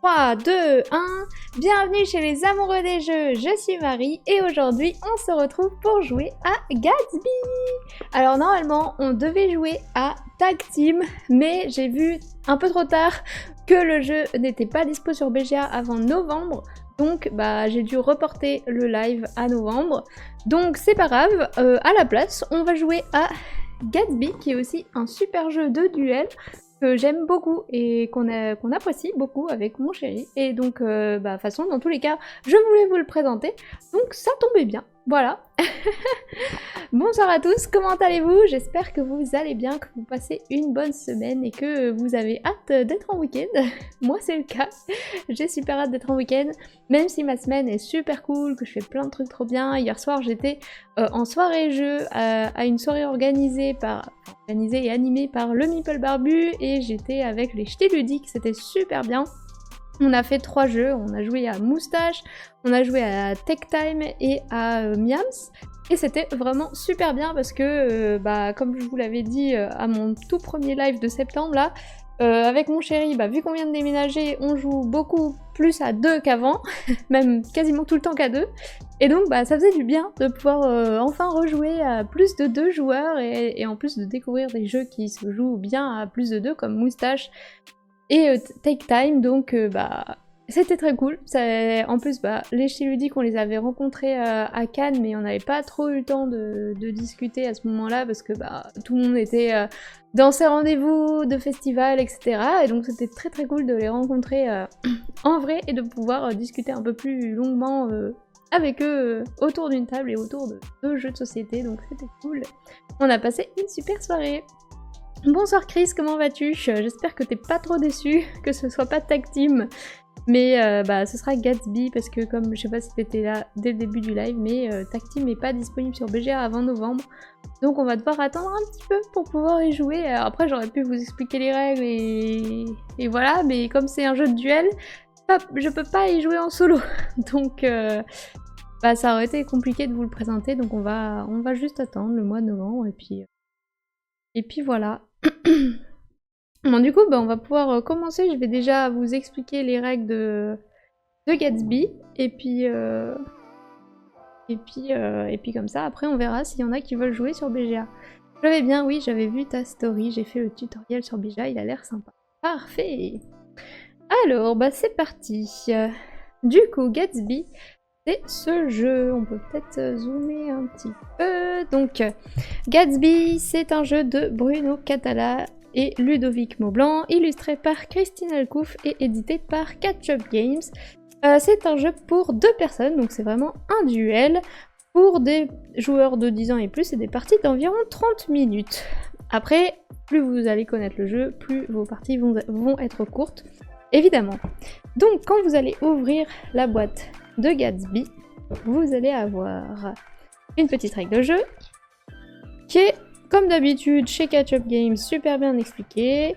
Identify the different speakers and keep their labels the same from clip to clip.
Speaker 1: 3, 2, 1, bienvenue chez les amoureux des jeux, je suis Marie et aujourd'hui on se retrouve pour jouer à Gatsby. Alors normalement on devait jouer à Tag Team, mais j'ai vu un peu trop tard que le jeu n'était pas dispo sur BGA avant novembre, donc j'ai dû reporter le live à novembre. Donc c'est pas grave, à la place on va jouer à Gatsby qui est aussi un super jeu de duel que j'aime beaucoup et qu'on apprécie beaucoup avec mon chéri. Et donc, de toute façon, dans tous les cas, je voulais vous le présenter. Donc ça tombait bien, voilà. Bonsoir à tous, comment allez-vous? J'espère que vous allez bien, que vous passez une bonne semaine et que vous avez hâte d'être en week-end. Moi c'est le cas, j'ai super hâte d'être en week-end, même si ma semaine est super cool, que je fais plein de trucs trop bien. Hier soir j'étais en soirée jeu à une soirée organisée et animée par le Meeple Barbu et j'étais avec les Ch'tis Ludiques, c'était super bien. On a fait 3 jeux, on a joué à Moustache, on a joué à Tech Time et à Miams. Et c'était vraiment super bien parce que, comme je vous l'avais dit à mon tout premier live de septembre, là, avec mon chéri, vu qu'on vient de déménager, on joue beaucoup plus à 2 qu'avant, même quasiment tout le temps qu'à 2. Et donc ça faisait du bien de pouvoir enfin rejouer à plus de 2 joueurs et en plus de découvrir des jeux qui se jouent bien à plus de 2 comme Moustache et Take Time, donc c'était très cool. En plus, les Ch'tis Ludiques, on les avait rencontrés à Cannes, mais on n'avait pas trop eu le temps de discuter à ce moment-là, parce que tout le monde était dans ses rendez-vous de festival, etc. Et donc c'était très très cool de les rencontrer en vrai et de pouvoir discuter un peu plus longuement avec eux autour d'une table et autour de jeux de société, donc c'était cool. On a passé une super soirée. Bonsoir Chris, comment vas-tu? J'espère que t'es pas trop déçu, que ce soit pas Tag Team, mais ce sera Gatsby, parce que comme je sais pas si t'étais là dès le début du live, mais Tag Team n'est pas disponible sur BGA avant novembre, donc on va devoir attendre un petit peu pour pouvoir y jouer. Alors après j'aurais pu vous expliquer les règles et voilà, mais comme c'est un jeu de duel, je peux pas y jouer en solo, donc ça aurait été compliqué de vous le présenter, donc on va juste attendre le mois de novembre, et puis voilà. Bon, du coup, on va pouvoir commencer. Je vais déjà vous expliquer les règles de Gatsby. Et puis comme ça, après, on verra s'il y en a qui veulent jouer sur BGA. J'avais bien, oui, j'avais vu ta story. J'ai fait le tutoriel sur BGA. Il a l'air sympa. Parfait. Alors, c'est parti. Du coup, Gatsby, c'est ce jeu. On peut peut-être zoomer un petit peu. Donc, Gatsby, c'est un jeu de Bruno Catala et Ludovic Maublanc, illustré par Christine Alcouf et édité par Catch-Up Games. C'est un jeu pour 2 personnes, donc c'est vraiment un duel pour des joueurs de 10 ans et plus et des parties d'environ 30 minutes. Après, plus vous allez connaître le jeu, plus vos parties vont être courtes, évidemment. Donc quand vous allez ouvrir la boîte de Gatsby, vous allez avoir une petite règle de jeu qui est, comme d'habitude, chez Catch-Up Games, super bien expliquée,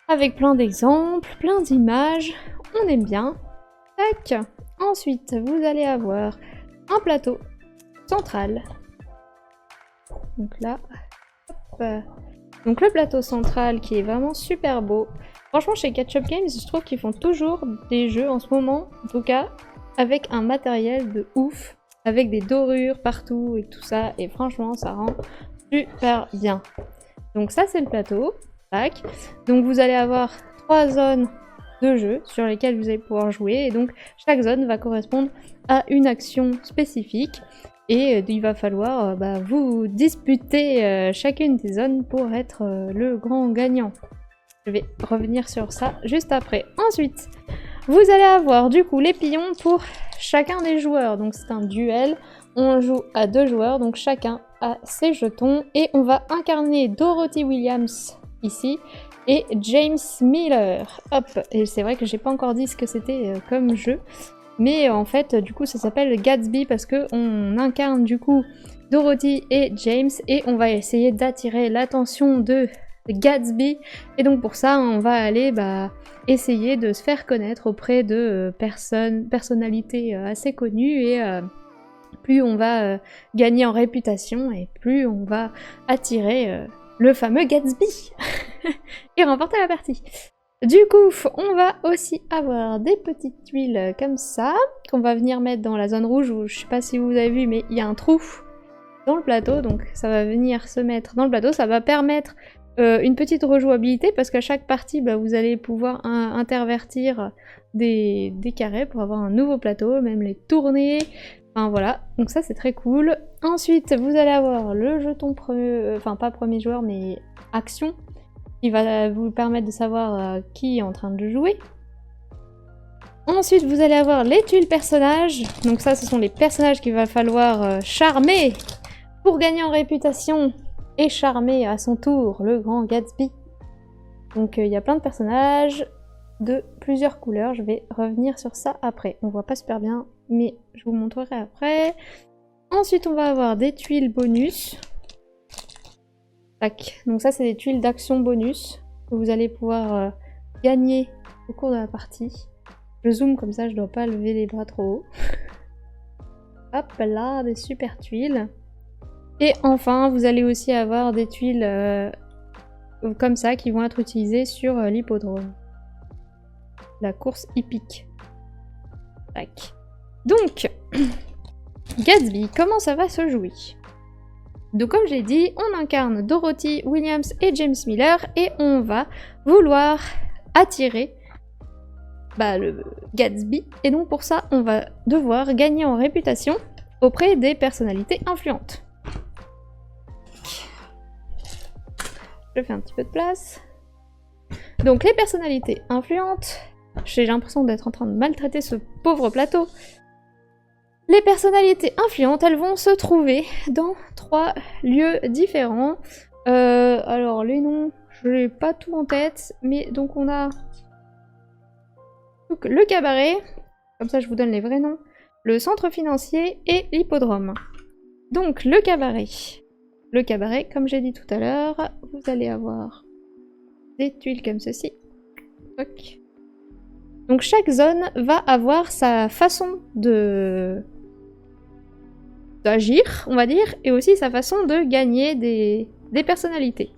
Speaker 1: avec plein d'exemples, plein d'images, on aime bien. Tac. Ensuite, vous allez avoir un plateau central. Donc là, hop. Donc le plateau central qui est vraiment super beau. Franchement, chez Catch-Up Games, je trouve qu'ils font toujours des jeux, en ce moment, en tout cas, avec un matériel de ouf, avec des dorures partout et tout ça, et franchement, ça rend super bien. Donc ça, c'est le plateau. Tac. Donc vous allez avoir 3 zones de jeu sur lesquelles vous allez pouvoir jouer, et donc chaque zone va correspondre à une action spécifique, et il va falloir vous disputer chacune des zones pour être le grand gagnant. Je vais revenir sur ça juste après. Ensuite, vous allez avoir du coup les pions pour chacun des joueurs. Donc c'est un duel, on joue à 2 joueurs, donc chacun a ses jetons. Et on va incarner Dorothy Williams ici et James Miller. Hop, et c'est vrai que j'ai pas encore dit ce que c'était comme jeu. Mais en fait, du coup, ça s'appelle Gatsby parce qu'on incarne du coup Dorothy et James et on va essayer d'attirer l'attention de Gatsby, et donc pour ça on va aller essayer de se faire connaître auprès de personnalités assez connues, et plus on va gagner en réputation et plus on va attirer le fameux Gatsby et remporter la partie. Du coup, on va aussi avoir des petites tuiles comme ça, qu'on va venir mettre dans la zone rouge, où je sais pas si vous avez vu, mais il y a un trou dans le plateau, donc ça va venir se mettre dans le plateau, ça va permettre une petite rejouabilité, parce qu'à chaque partie, bah, vous allez pouvoir intervertir des carrés pour avoir un nouveau plateau, même les tourner, enfin voilà, donc ça c'est très cool. Ensuite, vous allez avoir le jeton, enfin pas premier joueur, mais action, qui va vous permettre de savoir qui est en train de jouer. Ensuite, vous allez avoir les tuiles personnages. Donc ça, ce sont les personnages qu'il va falloir charmer pour gagner en réputation et charmer à son tour le grand Gatsby. Donc il y a plein de personnages de plusieurs couleurs. Je vais revenir sur ça après. On voit pas super bien, mais je vous montrerai après. Ensuite, on va avoir des tuiles bonus. Tac. Donc ça, c'est des tuiles d'action bonus que vous allez pouvoir gagner au cours de la partie. Je zoome comme ça, je dois pas lever les bras trop haut. Hop là, des super tuiles. Et enfin, vous allez aussi avoir des tuiles comme ça qui vont être utilisées sur l'hippodrome. La course hippique. Tac. Donc, Gatsby, comment ça va se jouer? Donc comme j'ai dit, on incarne Dorothy, Williams et James Miller et on va vouloir attirer le Gatsby. Et donc pour ça, on va devoir gagner en réputation auprès des personnalités influentes. Je fais un petit peu de place. Donc les personnalités influentes, j'ai l'impression d'être en train de maltraiter ce pauvre plateau. Les personnalités influentes, elles vont se trouver dans 3 lieux différents. Alors les noms, je n'ai pas tout en tête, mais donc on a donc, le cabaret, comme ça je vous donne les vrais noms, le centre financier et l'hippodrome. Donc le cabaret, comme j'ai dit tout à l'heure, vous allez avoir des tuiles comme ceci. Ok. Donc chaque zone va avoir sa façon d'agir, on va dire, et aussi sa façon de gagner des personnalités.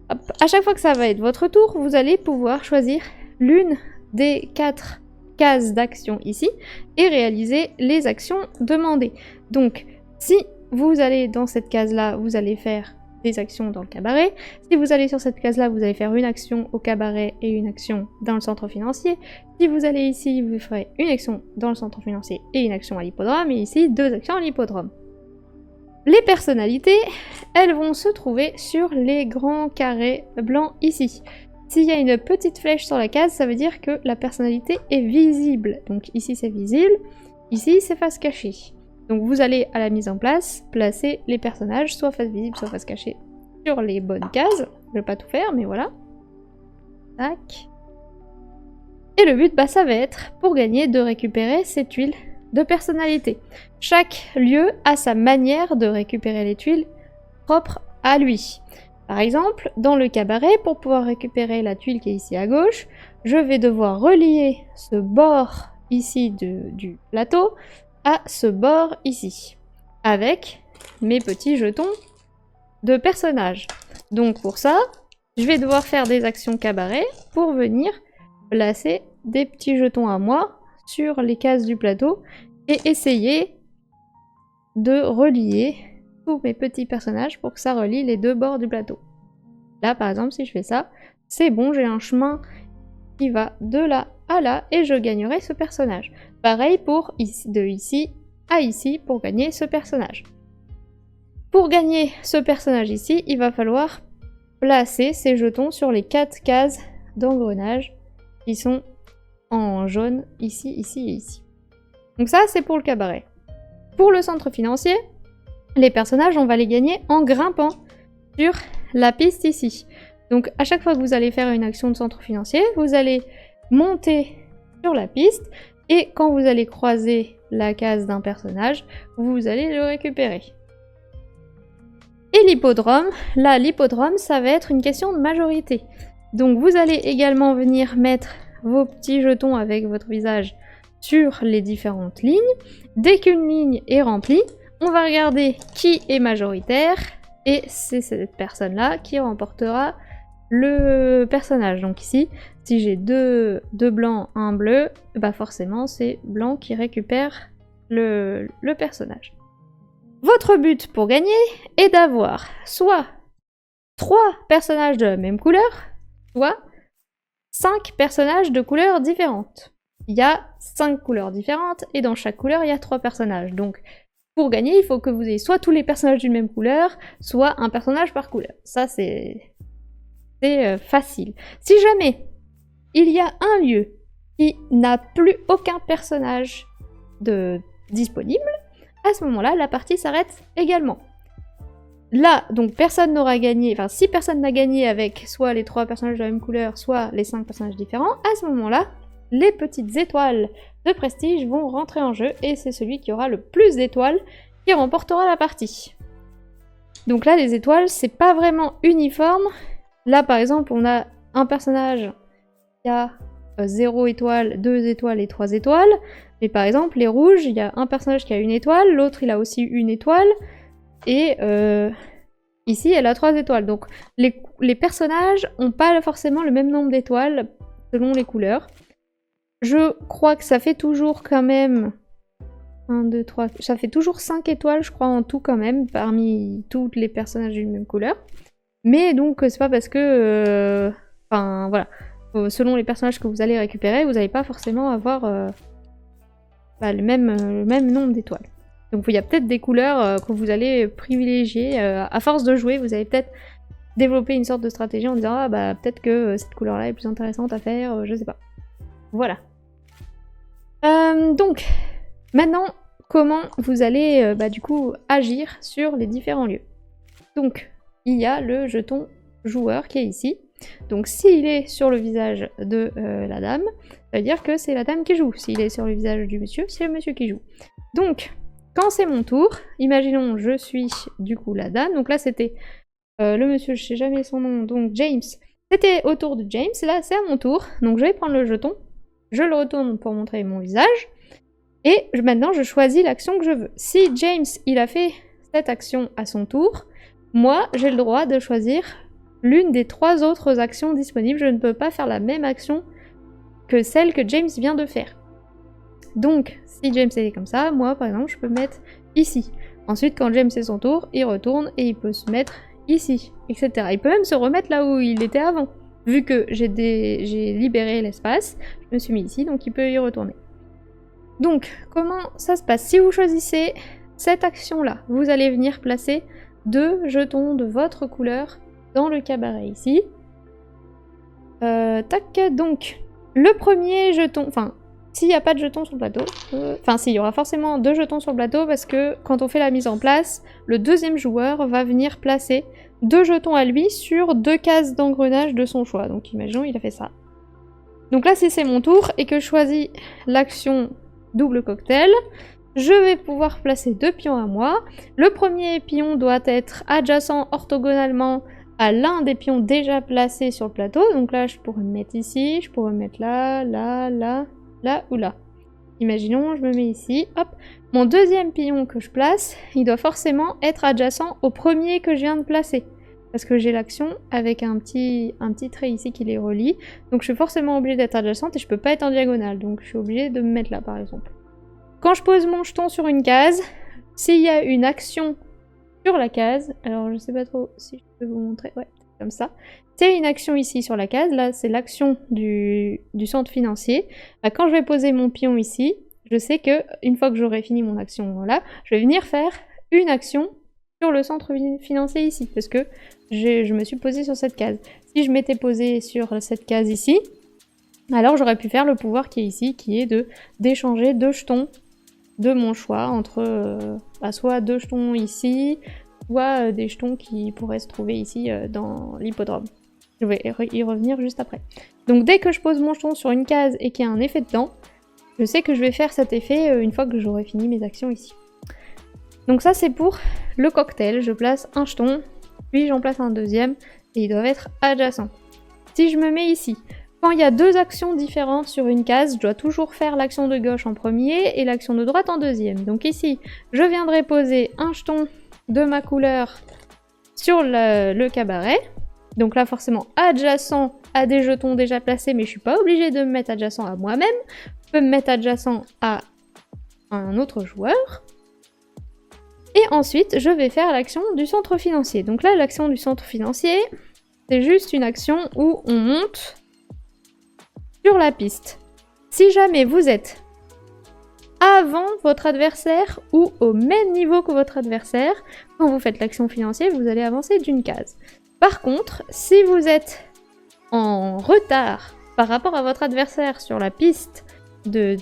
Speaker 1: Hop. À chaque fois que ça va être votre tour, vous allez pouvoir choisir l'une des 4 cases d'action ici et réaliser les actions demandées. Donc, si vous allez dans cette case-là, vous allez faire des actions dans le cabaret. Si vous allez sur cette case-là, vous allez faire une action au cabaret et une action dans le centre financier. Si vous allez ici, vous ferez une action dans le centre financier et une action à l'hippodrome, et ici, 2 actions à l'hippodrome. Les personnalités, elles vont se trouver sur les grands carrés blancs ici. S'il y a une petite flèche sur la case, ça veut dire que la personnalité est visible. Donc ici c'est visible, ici c'est face cachée. Donc vous allez à la mise en place, placer les personnages, soit face visible, soit face cachée, sur les bonnes cases. Je vais pas tout faire, mais voilà. Tac. Et le but, ça va être, pour gagner, de récupérer ces tuiles de personnalité. Chaque lieu a sa manière de récupérer les tuiles propres à lui. Par exemple, dans le cabaret, pour pouvoir récupérer la tuile qui est ici à gauche, je vais devoir relier ce bord ici du plateau à ce bord ici, avec mes petits jetons de personnages. Donc pour ça, je vais devoir faire des actions cabaret pour venir placer des petits jetons à moi sur les cases du plateau et essayer de relier tous mes petits personnages pour que ça relie les 2 bords du plateau. Là par exemple, si je fais ça, c'est bon, j'ai un chemin qui va de là à là et je gagnerai ce personnage. Pareil pour de ici à ici pour gagner ce personnage. Pour gagner ce personnage ici, il va falloir placer ces jetons sur les 4 cases d'engrenage qui sont en jaune ici, ici et ici. Donc ça, c'est pour le cabaret. Pour le centre financier, les personnages, on va les gagner en grimpant sur la piste ici. Donc à chaque fois que vous allez faire une action de centre financier, vous allez monter sur la piste et quand vous allez croiser la case d'un personnage, vous allez le récupérer. Et l'hippodrome, là l'hippodrome, ça va être une question de majorité. Donc vous allez également venir mettre vos petits jetons avec votre visage sur les différentes lignes. Dès qu'une ligne est remplie, on va regarder qui est majoritaire et c'est cette personne-là qui remportera le personnage. Donc ici, si j'ai deux blancs, un bleu, bah forcément c'est blanc qui récupère le personnage. Votre but pour gagner est d'avoir soit 3 personnages de la même couleur, soit 5 personnages de couleurs différentes. Il y a 5 couleurs différentes et dans chaque couleur il y a 3 personnages. Donc pour gagner, il faut que vous ayez soit tous les personnages d'une même couleur, soit un personnage par couleur. Ça c'est facile. Si jamais il y a un lieu qui n'a plus aucun personnage disponible, à ce moment-là, la partie s'arrête également. Là, donc personne n'aura gagné, enfin si personne n'a gagné avec soit les 3 personnages de la même couleur, soit les 5 personnages différents, à ce moment-là, les petites étoiles de prestige vont rentrer en jeu et c'est celui qui aura le plus d'étoiles qui remportera la partie. Donc là, les étoiles, c'est pas vraiment uniforme. Là, par exemple, on a un personnage qui a 0 étoile, 2 étoiles et 3 étoiles. Mais par exemple, les rouges, il y a un personnage qui a 1 étoile, l'autre il a aussi 1 étoile. Et ici, elle a 3 étoiles. Donc les personnages n'ont pas forcément le même nombre d'étoiles selon les couleurs. Je crois que ça fait toujours quand même 1, 2, 3... Ça fait toujours 5 étoiles, je crois, en tout quand même, parmi tous les personnages d'une même couleur. Mais donc, c'est pas parce que... Enfin, voilà. Selon les personnages que vous allez récupérer, vous n'allez pas forcément avoir le même nombre d'étoiles. Donc il y a peut-être des couleurs que vous allez privilégier. À force de jouer, vous allez peut-être développer une sorte de stratégie en disant « Ah bah peut-être que cette couleur-là est plus intéressante à faire, je sais pas. » Voilà. Donc, maintenant, comment vous allez du coup agir sur les différents lieux. Donc, il y a le jeton joueur qui est ici. Donc s'il est sur le visage de la dame, ça veut dire que c'est la dame qui joue. S'il est sur le visage du monsieur, c'est le monsieur qui joue. Donc, quand c'est mon tour, imaginons je suis du coup la dame. Donc là c'était le monsieur, je sais jamais son nom, donc James. C'était au tour de James, là c'est à mon tour. Donc je vais prendre le jeton, je le retourne pour montrer mon visage. Et maintenant je choisis l'action que je veux. Si James il a fait cette action à son tour, moi j'ai le droit de choisir l'une des 3 autres actions disponibles. Je ne peux pas faire la même action que celle que James vient de faire. Donc, si James est comme ça, moi par exemple, je peux me mettre ici. Ensuite, quand James c'est son tour, il retourne et il peut se mettre ici, etc. Il peut même se remettre là où il était avant. Vu que j'ai libéré l'espace, je me suis mis ici, donc il peut y retourner. Donc, comment ça se passe? Si vous choisissez cette action-là, vous allez venir placer 2 jetons de votre couleur dans le cabaret ici. Tac, donc, le premier jeton, enfin, s'il n'y a pas de jetons sur le plateau, enfin si, il y aura forcément 2 jetons sur le plateau parce que quand on fait la mise en place, le deuxième joueur va venir placer 2 jetons à lui sur 2 cases d'engrenage de son choix. Donc imaginons, il a fait ça. Donc là, si c'est mon tour et que je choisis l'action double cocktail, je vais pouvoir placer 2 pions à moi. Le premier pion doit être adjacent orthogonalement à l'un des pions déjà placés sur le plateau. Donc là, je pourrais me mettre ici, je pourrais me mettre là, là, là, là ou là. Imaginons, je me mets ici, hop. Mon deuxième pion que je place, il doit forcément être adjacent au premier que je viens de placer. Parce que j'ai l'action avec un petit trait ici qui les relie. Donc je suis forcément obligée d'être adjacente et je peux pas être en diagonale. Donc je suis obligée de me mettre là par exemple. Quand je pose mon jeton sur une case, s'il y a une action sur la case, alors je sais pas trop si je peux vous montrer, ouais, comme ça. C'est une action ici sur la case, là c'est l'action du centre financier. Quand je vais poser mon pion ici, je sais que une fois que j'aurai fini mon action là, je vais venir faire une action sur le centre financier ici, parce que je me suis posée sur cette case. Si je m'étais posée sur cette case ici, alors j'aurais pu faire le pouvoir qui est ici, qui est d'échanger 2 jetons de mon choix entre soit 2 jetons ici, soit des jetons qui pourraient se trouver ici dans l'hippodrome. Je vais y revenir juste après. Donc dès que je pose mon jeton sur une case et qu'il y a un effet dedans, je sais que je vais faire cet effet une fois que j'aurai fini mes actions ici. Donc ça c'est pour le cocktail, je place un jeton, puis j'en place un deuxième, et ils doivent être adjacents. Si je me mets ici, quand il y a 2 actions différentes sur une case, je dois toujours faire l'action de gauche en premier et l'action de droite en deuxième. Donc ici, je viendrai poser un jeton de ma couleur sur le cabaret. Donc là, forcément, adjacent à des jetons déjà placés, mais je suis pas obligée de me mettre adjacent à moi-même. Je peux me mettre adjacent à un autre joueur. Et ensuite, je vais faire l'action du centre financier. Donc là, l'action du centre financier, c'est juste une action où on monte sur la piste. Si jamais vous êtes avant votre adversaire ou au même niveau que votre adversaire, quand vous faites l'action financière, vous allez avancer d'une case. Par contre, si vous êtes en retard par rapport à votre adversaire sur la piste du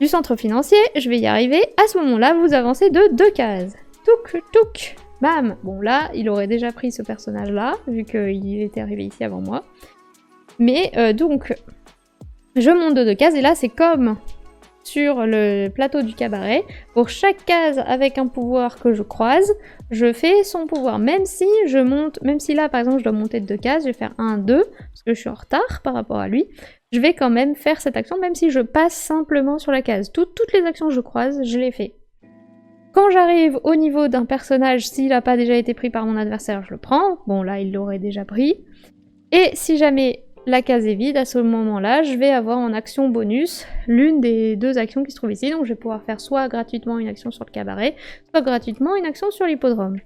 Speaker 1: centre financier, je vais y arriver, à ce moment-là, vous avancez de 2 cases. Touc, touc, bam. Bon là, il aurait déjà pris ce personnage-là, vu qu'il était arrivé ici avant moi. Mais donc, je monte de 2 cases, et là, c'est comme sur le plateau du cabaret. Pour chaque case avec un pouvoir que je croise, je fais son pouvoir. Même si je monte, même si là, par exemple, je dois monter de 2 cases, je vais faire 1, 2, parce que je suis en retard par rapport à lui, je vais quand même faire cette action, même si je passe simplement sur la case. Toutes les actions que je croise, je les fais. Quand j'arrive au niveau d'un personnage, s'il n'a pas déjà été pris par mon adversaire, je le prends. Bon, là, il l'aurait déjà pris. Et si jamais la case est vide, à ce moment-là, je vais avoir en action bonus l'une des 2 actions qui se trouvent ici. Donc je vais pouvoir faire soit gratuitement une action sur le cabaret, soit gratuitement une action sur l'hippodrome.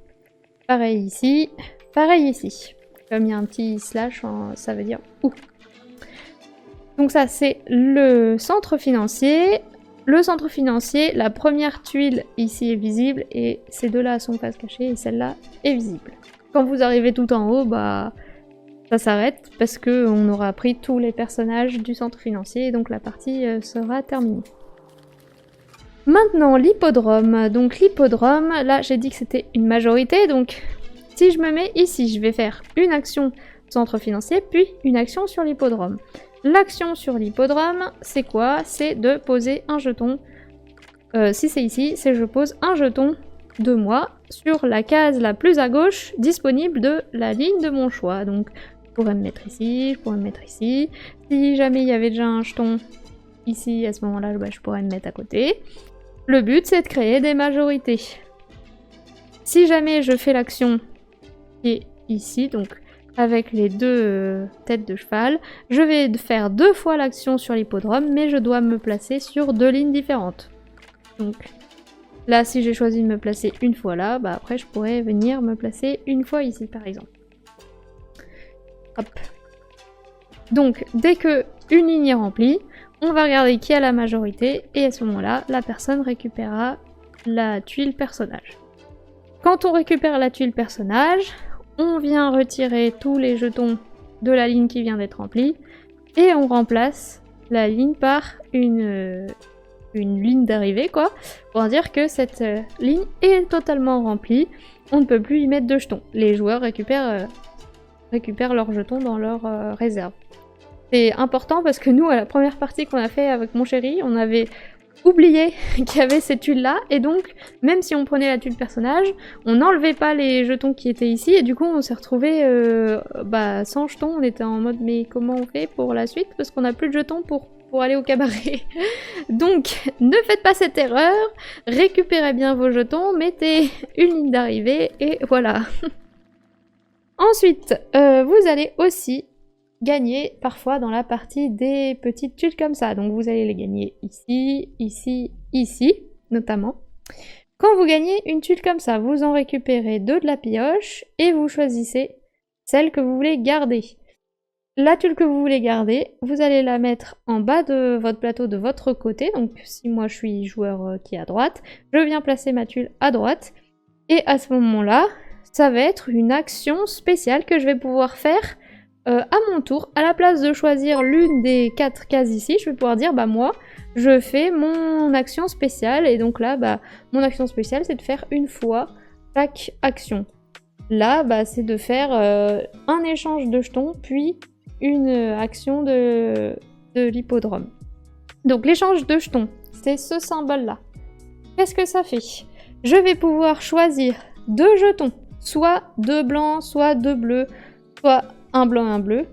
Speaker 1: Pareil ici, pareil ici. Comme il y a un petit slash, ça veut dire où. Donc ça, c'est le centre financier. Le centre financier, la première tuile ici est visible, et ces 2-là sont face cachée, et celle-là est visible. Quand vous arrivez tout en haut, bah ça s'arrête, parce qu'on aura pris tous les personnages du centre financier, et donc la partie sera terminée. Maintenant, l'hippodrome. Donc l'hippodrome, là j'ai dit que c'était une majorité, donc si je me mets ici, je vais faire une action centre financier, puis une action sur l'hippodrome. L'action sur l'hippodrome, c'est quoi? C'est de poser un jeton. Si c'est ici, c'est je pose un jeton de moi sur la case la plus à gauche disponible de la ligne de mon choix. Donc je pourrais me mettre ici, je pourrais me mettre ici. Si jamais il y avait déjà un jeton ici, à ce moment-là, bah, je pourrais me mettre à côté. Le but, c'est de créer des majorités. Si jamais je fais l'action qui est ici, donc avec les 2 têtes de cheval, je vais faire 2 fois l'action sur l'hippodrome, mais je dois me placer sur 2 lignes différentes. Donc là, si j'ai choisi de me placer une fois là, bah après je pourrais venir me placer une fois ici par exemple. Hop. Donc dès que une ligne est remplie, on va regarder qui a la majorité, et à ce moment-là, la personne récupérera la tuile personnage. Quand on récupère la tuile personnage, on vient retirer tous les jetons de la ligne qui vient d'être remplie, et on remplace la ligne par une ligne d'arrivée, quoi, pour dire que cette ligne est totalement remplie, on ne peut plus y mettre de jetons. Les joueurs récupèrent leurs jetons dans leur réserve. C'est important parce que nous, à la première partie qu'on a fait avec mon chéri, on avait oublié qu'il y avait cette tuile-là, et donc, même si on prenait la tuile personnage, on n'enlevait pas les jetons qui étaient ici, et du coup, on s'est retrouvé sans jetons. On était en mode, mais comment on fait pour la suite? Parce qu'on n'a plus de jetons pour aller au cabaret. Donc, ne faites pas cette erreur, récupérez bien vos jetons, mettez une ligne d'arrivée, et voilà. Ensuite, vous allez aussi gagner parfois dans la partie des petites tuiles comme ça. Donc vous allez les gagner ici, ici, ici, notamment. Quand vous gagnez une tuile comme ça, vous en récupérez 2 de la pioche et vous choisissez celle que vous voulez garder. La tuile que vous voulez garder, vous allez la mettre en bas de votre plateau de votre côté. Donc si moi je suis joueur qui est à droite, je viens placer ma tuile à droite. Et à ce moment-là, ça va être une action spéciale que je vais pouvoir faire à mon tour. À la place de choisir l'une des 4 cases ici, je vais pouvoir dire, bah moi, je fais mon action spéciale. Et donc là, bah, mon action spéciale, c'est de faire une fois chaque action. Là, bah, c'est de faire un échange de jetons, puis une action de l'hippodrome. Donc l'échange de jetons, c'est ce symbole-là. Qu'est-ce que ça fait? Je vais pouvoir choisir 2 jetons, soit 2 blancs, soit 2 bleus, soit un blanc et un bleu,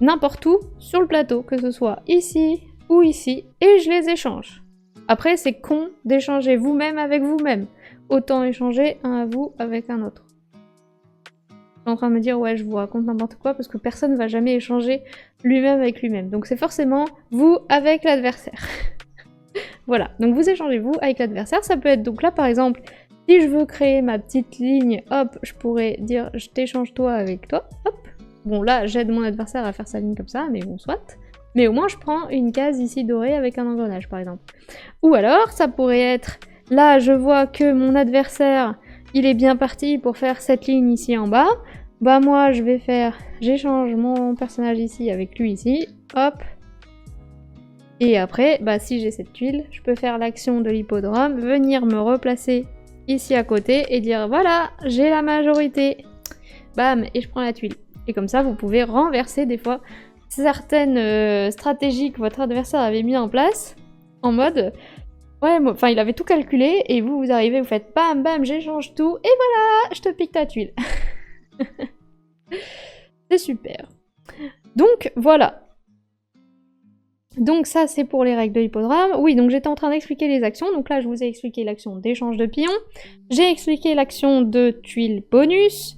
Speaker 1: n'importe où sur le plateau, que ce soit ici ou ici, et je les échange. Après, c'est con d'échanger vous-même avec vous-même. Autant échanger un à vous avec un autre. en train de me dire ouais je vous raconte n'importe quoi parce que personne ne va jamais échanger lui-même avec lui-même. Donc c'est forcément vous avec l'adversaire. Voilà, donc vous échangez vous avec l'adversaire. Ça peut être donc là par exemple, si je veux créer ma petite ligne, hop, je pourrais dire je t'échange toi avec toi, hop. Bon là j'aide mon adversaire à faire sa ligne comme ça, mais bon soit. Mais au moins je prends une case ici dorée avec un engrenage par exemple. Ou alors ça pourrait être, là je vois que mon adversaire il est bien parti pour faire cette ligne ici en bas. Bah moi je vais faire, j'échange mon personnage ici avec lui ici, hop. Et après, bah si j'ai cette tuile, je peux faire l'action de l'hippodrome, venir me replacer ici à côté et dire voilà, j'ai la majorité. Bam, et je prends la tuile. Et comme ça vous pouvez renverser des fois certaines stratégies que votre adversaire avait mis en place en mode ouais, enfin il avait tout calculé et vous arrivez, vous faites bam bam, j'échange tout et voilà, je te pique ta tuile. C'est super. Donc voilà. Donc ça c'est pour les règles de l'hippodrome. Oui, donc j'étais en train d'expliquer les actions. Donc là je vous ai expliqué l'action d'échange de pions. J'ai expliqué l'action de tuile bonus.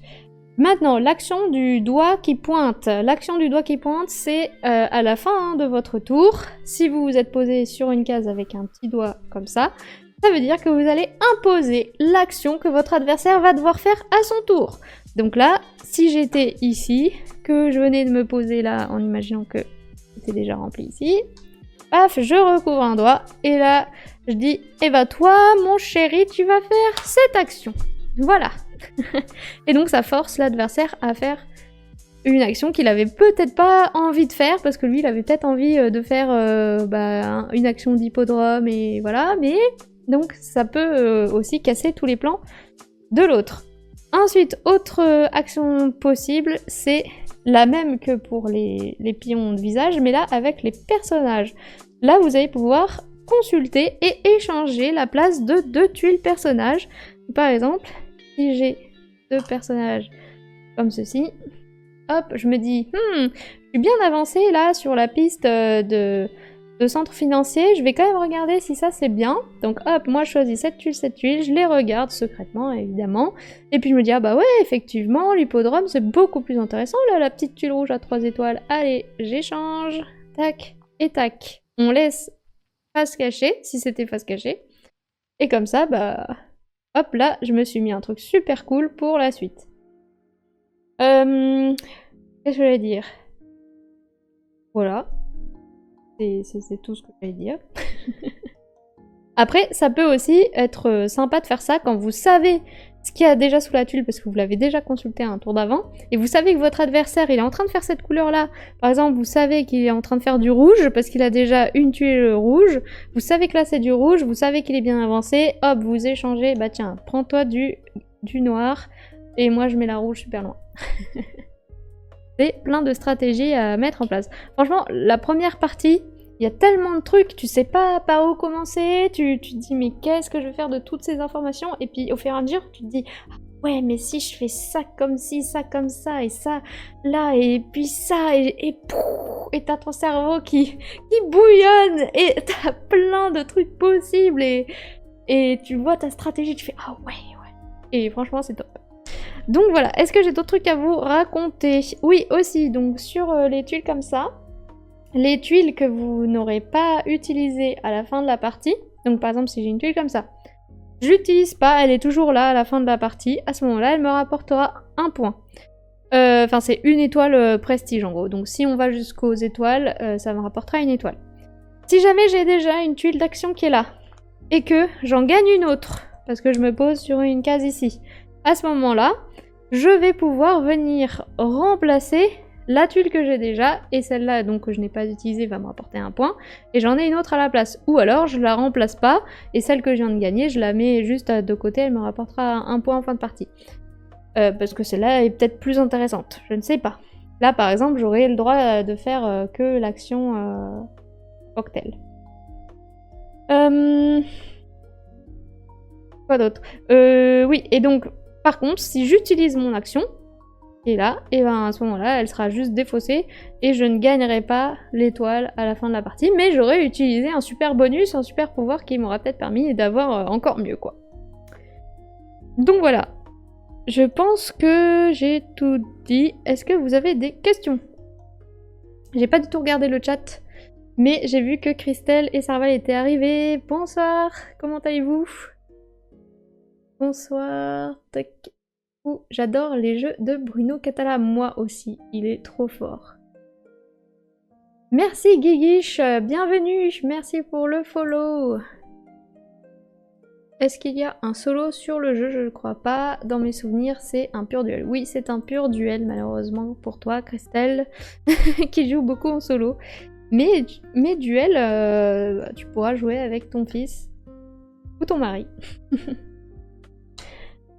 Speaker 1: Maintenant, l'action du doigt qui pointe. L'action du doigt qui pointe, c'est à la fin de votre tour. Si vous vous êtes posé sur une case avec un petit doigt comme ça veut dire que vous allez imposer l'action que votre adversaire va devoir faire à son tour. Donc là, si j'étais ici, que je venais de me poser là en imaginant que c'était déjà rempli ici, paf, je recouvre un doigt, et là, je dis, eh bah toi, mon chéri, tu vas faire cette action. Voilà. Et donc ça force l'adversaire à faire une action qu'il avait peut-être pas envie de faire, parce que lui, il avait peut-être envie de faire une action d'hippodrome, et voilà, mais donc ça peut aussi casser tous les plans de l'autre. Ensuite, autre action possible, c'est la même que pour les pions de visage, mais là avec les personnages. Là, vous allez pouvoir consulter et échanger la place de 2 tuiles personnages. Par exemple, si j'ai 2 personnages comme ceci, hop, je me dis, je suis bien avancée là sur la piste de centre financier, je vais quand même regarder si ça c'est bien. Donc hop, moi je choisis cette tuile, je les regarde secrètement évidemment. Et puis je me dis, ah bah ouais, effectivement, l'hippodrome c'est beaucoup plus intéressant, là la petite tuile rouge à 3 étoiles, allez, j'échange, tac et tac. On laisse face cachée, si c'était face cachée. Et comme ça, bah, hop là, je me suis mis un truc super cool pour la suite. Qu'est-ce que je voulais dire? Voilà. C'est tout ce que je voulais dire. Après, ça peut aussi être sympa de faire ça quand vous savez ce qu'il y a déjà sous la tuile, parce que vous l'avez déjà consulté un tour d'avant, et vous savez que votre adversaire, il est en train de faire cette couleur-là. Par exemple, vous savez qu'il est en train de faire du rouge, parce qu'il a déjà une tuile rouge. Vous savez que là, c'est du rouge, vous savez qu'il est bien avancé. Hop, vous échangez. Bah tiens, prends-toi du noir, et moi, je mets la rouge super loin. C'est plein de stratégies à mettre en place. Franchement, la première partie, il y a tellement de trucs, tu sais pas par où commencer, tu te dis mais qu'est-ce que je vais faire de toutes ces informations, et puis au fur et à mesure tu te dis ah, ouais mais si je fais ça comme ci, ça comme ça, et ça là, et puis ça, et t'as ton cerveau qui bouillonne, et t'as plein de trucs possibles, et tu vois ta stratégie, tu fais ah ouais, et franchement c'est top. Donc voilà, est-ce que j'ai d'autres trucs à vous raconter? Oui aussi, donc sur les tuiles comme ça, les tuiles que vous n'aurez pas utilisées à la fin de la partie, donc par exemple si j'ai une tuile comme ça, je l'utilise pas, elle est toujours là à la fin de la partie, à ce moment-là elle me rapportera un point. Enfin c'est une étoile prestige en gros, donc si on va jusqu'aux étoiles, ça me rapportera une étoile. Si jamais j'ai déjà une tuile d'action qui est là, et que j'en gagne une autre, parce que je me pose sur une case ici, à ce moment-là, je vais pouvoir venir remplacer la tuile que j'ai déjà, et celle-là donc que je n'ai pas utilisée va me rapporter un point, et j'en ai une autre à la place. Ou alors je la remplace pas, et celle que je viens de gagner, je la mets juste de côté, elle me rapportera un point en fin de partie. Parce que celle-là est peut-être plus intéressante, je ne sais pas. Là par exemple, j'aurais le droit de faire que l'action cocktail. Quoi d'autre? Oui, et donc, par contre, si j'utilise mon action, et là, et ben à ce moment-là, elle sera juste défaussée et je ne gagnerai pas l'étoile à la fin de la partie, mais j'aurais utilisé un super bonus, un super pouvoir qui m'aura peut-être permis d'avoir encore mieux, quoi. Donc voilà. je pense que j'ai tout dit. Est-ce que vous avez des questions? J'ai pas du tout regardé le chat, mais j'ai vu que Christelle et Sarval étaient arrivés. Bonsoir, comment allez-vous? Bonsoir, tac. Oh, j'adore les jeux de Bruno Catala, moi aussi, il est trop fort. Merci Guiguiche, bienvenue, merci pour le follow. Est-ce qu'il y a un solo sur le jeu? Je ne crois pas. Dans mes souvenirs, c'est un pur duel. Oui, c'est un pur duel, malheureusement, pour toi, Christelle, qui joue beaucoup en solo. Mais duel, tu pourras jouer avec ton fils ou ton mari.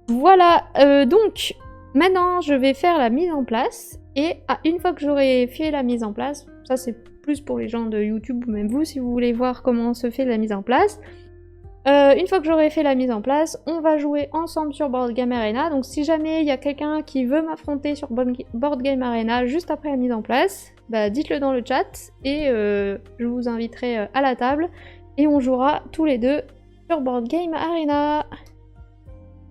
Speaker 1: Voilà, donc, maintenant, je vais faire la mise en place. Et une fois que j'aurai fait la mise en place, ça c'est plus pour les gens de YouTube ou même vous, si vous voulez voir comment se fait la mise en place. Une fois que j'aurai fait la mise en place, on va jouer ensemble sur Board Game Arena. Donc si jamais il y a quelqu'un qui veut m'affronter sur Board Game Arena juste après la mise en place, bah dites-le dans le chat et je vous inviterai à la table et on jouera tous les deux sur Board Game Arena.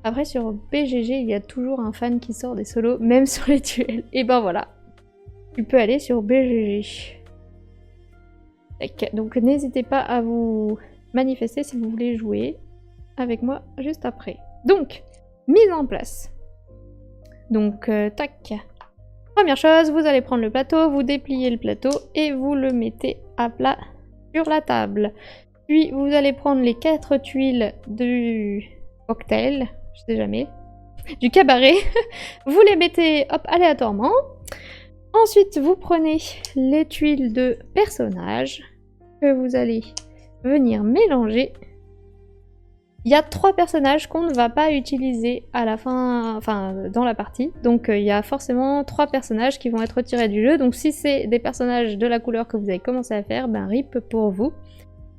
Speaker 1: Après sur BGG, il y a toujours un fan qui sort des solos, même sur les duels. Et ben voilà, tu peux aller sur BGG. Donc n'hésitez pas à vous manifester si vous voulez jouer avec moi juste après. Donc, mise en place. Donc, tac. Première chose, vous allez prendre le plateau, vous dépliez le plateau et vous le mettez à plat sur la table. Puis, vous allez prendre les 4 tuiles du cocktail, je sais jamais, du cabaret. Vous les mettez, hop, aléatoirement. Ensuite, vous prenez les tuiles de personnages que vous allez venir mélanger. Il y a 3 personnages qu'on ne va pas utiliser à la fin, enfin dans la partie. Donc il y a forcément 3 personnages qui vont être retirés du jeu. Donc si c'est des personnages de la couleur que vous avez commencé à faire, ben RIP pour vous.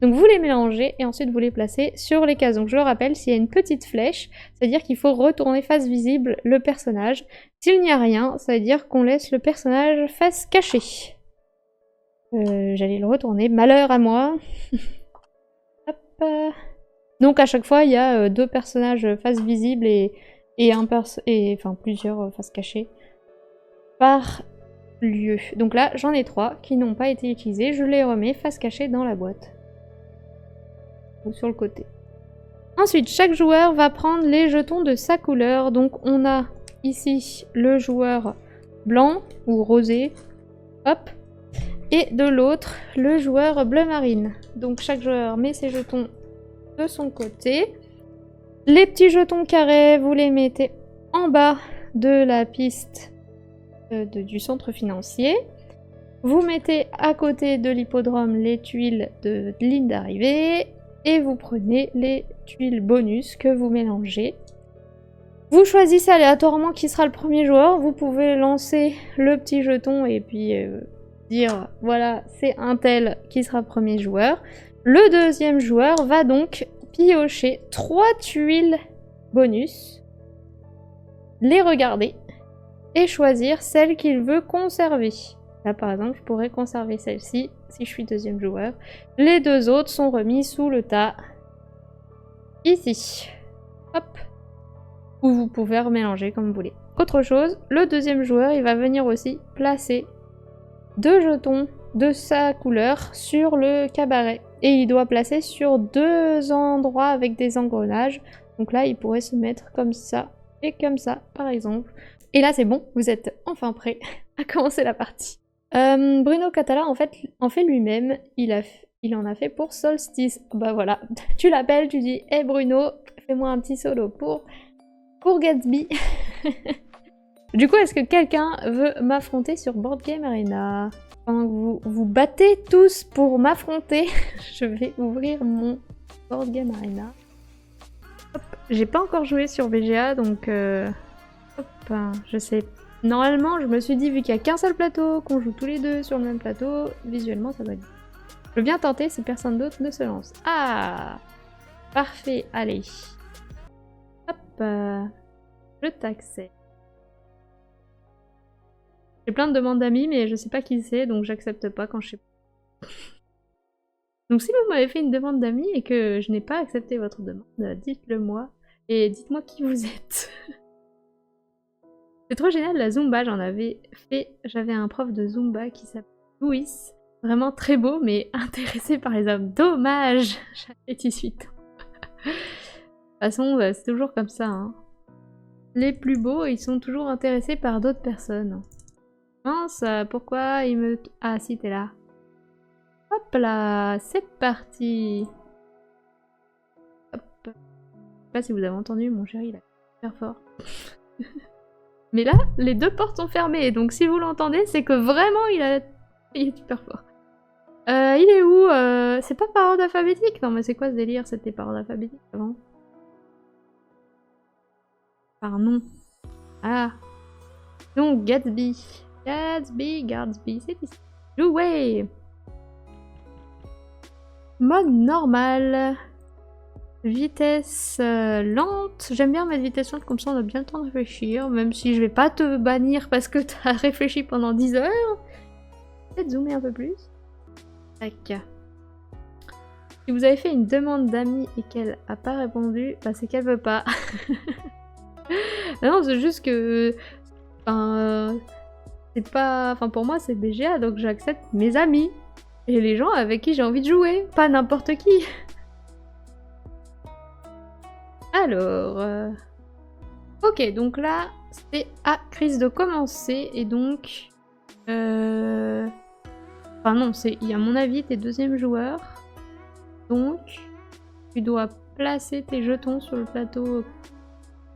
Speaker 1: Donc vous les mélangez et ensuite vous les placez sur les cases. Donc je le rappelle, s'il y a une petite flèche, ça veut dire qu'il faut retourner face visible le personnage. S'il n'y a rien, ça veut dire qu'on laisse le personnage face cachée. J'allais le retourner, malheur à moi. Hop. Donc à chaque fois, il y a 2 personnages face visible et plusieurs faces cachées par lieu. Donc là, j'en ai 3 qui n'ont pas été utilisés. Je les remets face cachée dans la boîte. Ou sur le côté. Ensuite, chaque joueur va prendre les jetons de sa couleur. Donc on a ici le joueur blanc ou rosé. Hop. Et de l'autre, le joueur bleu marine. Donc chaque joueur met ses jetons de son côté. Les petits jetons carrés, vous les mettez en bas de la piste du centre financier. Vous mettez à côté de l'hippodrome les tuiles de ligne d'arrivée. Et vous prenez les tuiles bonus que vous mélangez. Vous choisissez aléatoirement qui sera le premier joueur. Vous pouvez lancer le petit jeton et puis dire voilà, c'est un tel qui sera premier joueur. Le deuxième joueur va donc piocher 3 tuiles bonus, les regarder et choisir celle qu'il veut conserver. Là par exemple, je pourrais conserver celle-ci si je suis deuxième joueur. Les 2 autres sont remis sous le tas ici. Hop. Ou vous pouvez remélanger comme vous voulez. Autre chose, le deuxième joueur, il va venir aussi placer 2 jetons de sa couleur sur le cabaret. Et il doit placer sur 2 endroits avec des engrenages. Donc là, il pourrait se mettre comme ça et comme ça, par exemple. Et là, c'est bon, vous êtes enfin prêts à commencer la partie. Bruno Catala, en fait lui-même, il en a fait pour Solstice. Bah voilà, tu l'appelles, tu dis « Hey Bruno, fais-moi un petit solo pour Gatsby ». Du coup, est-ce que quelqu'un veut m'affronter sur Board Game Arena? Pendant que vous vous battez tous pour m'affronter, je vais ouvrir mon Board Game Arena. J'ai pas encore joué sur BGA, donc hop, je sais. Normalement, je me suis dit, vu qu'il y a qu'un seul plateau, qu'on joue tous les deux sur le même plateau, visuellement, ça va être... Je veux bien tenter si personne d'autre ne se lance. Ah! Parfait, allez. Hop, je t'accepte. J'ai plein de demandes d'amis, mais je sais pas qui c'est, donc j'accepte pas quand je sais pas. Donc si vous m'avez fait une demande d'amis et que je n'ai pas accepté votre demande, dites-le moi. Et dites-moi qui vous êtes. C'est trop génial la Zumba, j'en avais fait. J'avais un prof de Zumba qui s'appelle Louis. Vraiment très beau, mais intéressé par les hommes. Dommage. J'avais 18 ans. De toute façon, c'est toujours comme ça. Hein. Les plus beaux, ils sont toujours intéressés par d'autres personnes. Mince, pourquoi il me... Ah si, t'es là. Hop là, c'est parti. Hop. Je sais pas si vous avez entendu, mon chéri, il a super fort. Mais là, les deux portes sont fermées, donc si vous l'entendez, c'est que vraiment il est super fort. Il est où C'est pas par ordre alphabétique? Non mais c'est quoi ce délire? C'était par ordre alphabétique avant. Par nom. Ah. Donc Gatsby. Gatsby, c'est ici. Jouer. Mode normal. Vitesse lente. J'aime bien mettre vitesse lente, comme ça on a bien le temps de réfléchir. Même si je vais pas te bannir parce que t'as réfléchi pendant 10 heures. Peut-être zoomer un peu plus. Tac. Si vous avez fait une demande d'amis et qu'elle a pas répondu, bah c'est qu'elle veut pas. Non, c'est juste que... c'est pas... Enfin pour moi c'est BGA, donc j'accepte mes amis. Et les gens avec qui j'ai envie de jouer. Pas n'importe qui. Alors... Ok, donc là, c'est à crise de commencer, et donc... Enfin non, c'est à mon avis tes deuxième joueur. Donc, tu dois placer tes jetons sur le plateau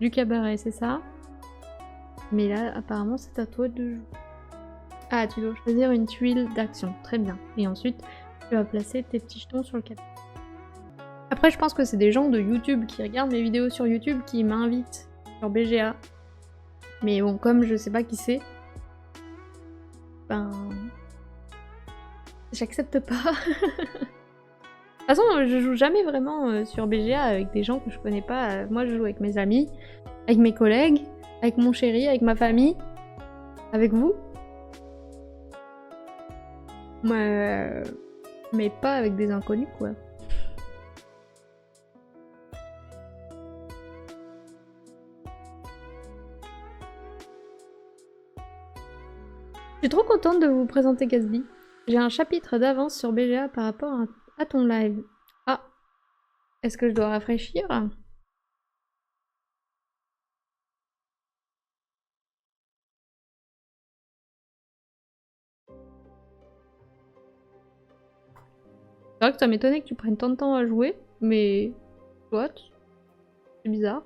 Speaker 1: du cabaret, c'est ça? Mais là, apparemment, c'est à toi de jouer. Ah, tu dois choisir une tuile d'action, très bien. Et ensuite, tu vas placer tes petits jetons sur le cabaret. Après, je pense que c'est des gens de YouTube qui regardent mes vidéos sur YouTube qui m'invitent sur BGA. Mais bon, comme je sais pas qui c'est, ben... j'accepte pas. De toute façon, je joue jamais vraiment sur BGA avec des gens que je connais pas. Moi, je joue avec mes amis, avec mes collègues, avec mon chéri, avec ma famille, avec vous. Mais pas avec des inconnus, quoi. Je suis trop contente de vous présenter Gatsby. J'ai un chapitre d'avance sur BGA par rapport à ton live. Ah, est-ce que je dois rafraîchir? C'est vrai que ça m'étonnait que tu prennes tant de temps à jouer, mais... What? C'est bizarre.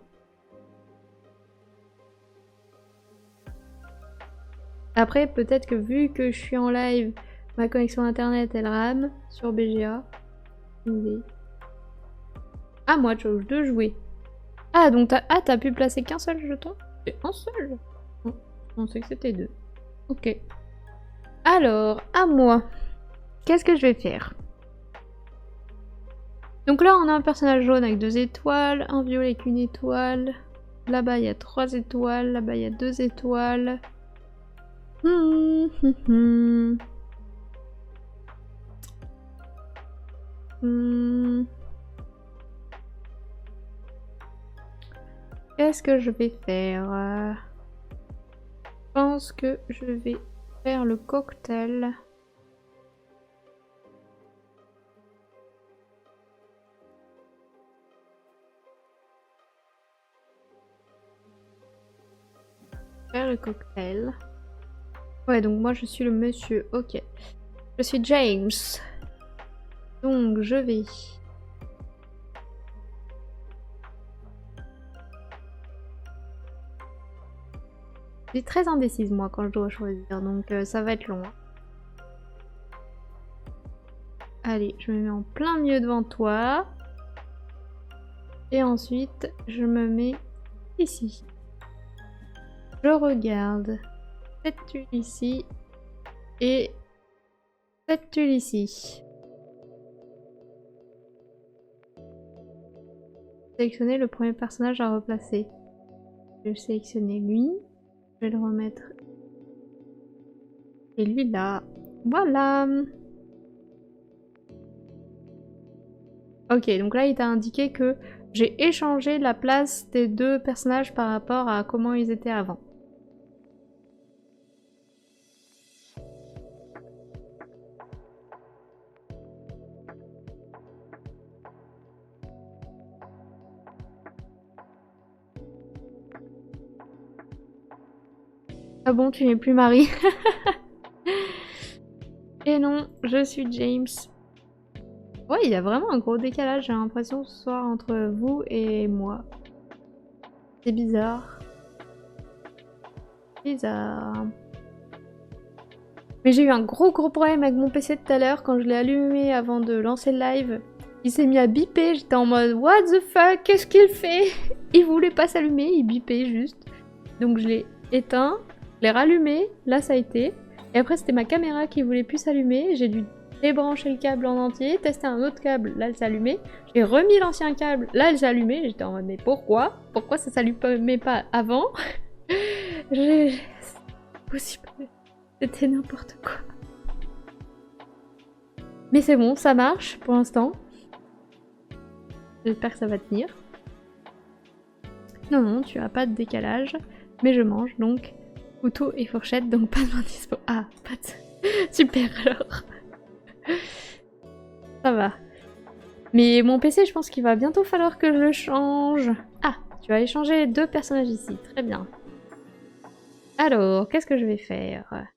Speaker 1: Après, peut-être que vu que je suis en live, ma connexion internet elle rame sur BGA. Ah, moi je de jouer. Ah, donc t'as pu placer qu'un seul jeton? C'est un seul? Oh, je pensais que c'était deux. Ok. Alors, à moi. Qu'est-ce que je vais faire? Donc là, on a un personnage jaune avec 2 étoiles, un violet avec 1 étoile. Là-bas, il y a 3 étoiles. Là-bas, il y a 2 étoiles. Qu'est-ce que je vais faire? Je pense que je vais faire le cocktail. Faire le cocktail. Ouais, donc moi je suis le monsieur. Ok. Je suis James. Donc je vais... Je suis très indécise moi quand je dois choisir, donc ça va être long. Allez, je me mets en plein milieu devant toi. Et ensuite, je me mets ici. Je regarde cette tuile ici et cette tuile ici. Sélectionner le premier personnage à replacer. Je vais sélectionner lui. Je vais le remettre. Et lui là. Voilà. Ok, donc là il t'a indiqué que j'ai échangé la place des deux personnages par rapport à comment ils étaient avant. Ah bon, tu n'es plus Marie. Et non, je suis James. Ouais, il y a vraiment un gros décalage, j'ai l'impression, ce soir, entre vous et moi. C'est bizarre. Bizarre. Mais j'ai eu un gros problème avec mon PC tout à l'heure quand je l'ai allumé avant de lancer le live. Il s'est mis à biper, j'étais en mode what the fuck, qu'est-ce qu'il fait? Il voulait pas s'allumer, il bipait juste. Donc je l'ai éteint, je l'ai rallumé, là ça a été. Et après c'était ma caméra qui voulait plus s'allumer, j'ai dû débrancher le câble en entier, tester un autre câble, là elle s'allumait. J'ai remis l'ancien câble, là elle s'est allumée, j'étais en mode mais pourquoi? Pourquoi ça s'allumait pas avant? C'est possible. C'était n'importe quoi. Mais c'est bon, ça marche pour l'instant. J'espère que ça va tenir. Non, non, tu as pas de décalage. Mais je mange donc couteau et fourchette, donc pas de main dispo. Ah, pas de... Super alors. Ça va. Mais mon PC, je pense qu'il va bientôt falloir que je le change. Ah, tu vas aller changer 2 personnages ici. Très bien. Alors, qu'est-ce que je vais faire?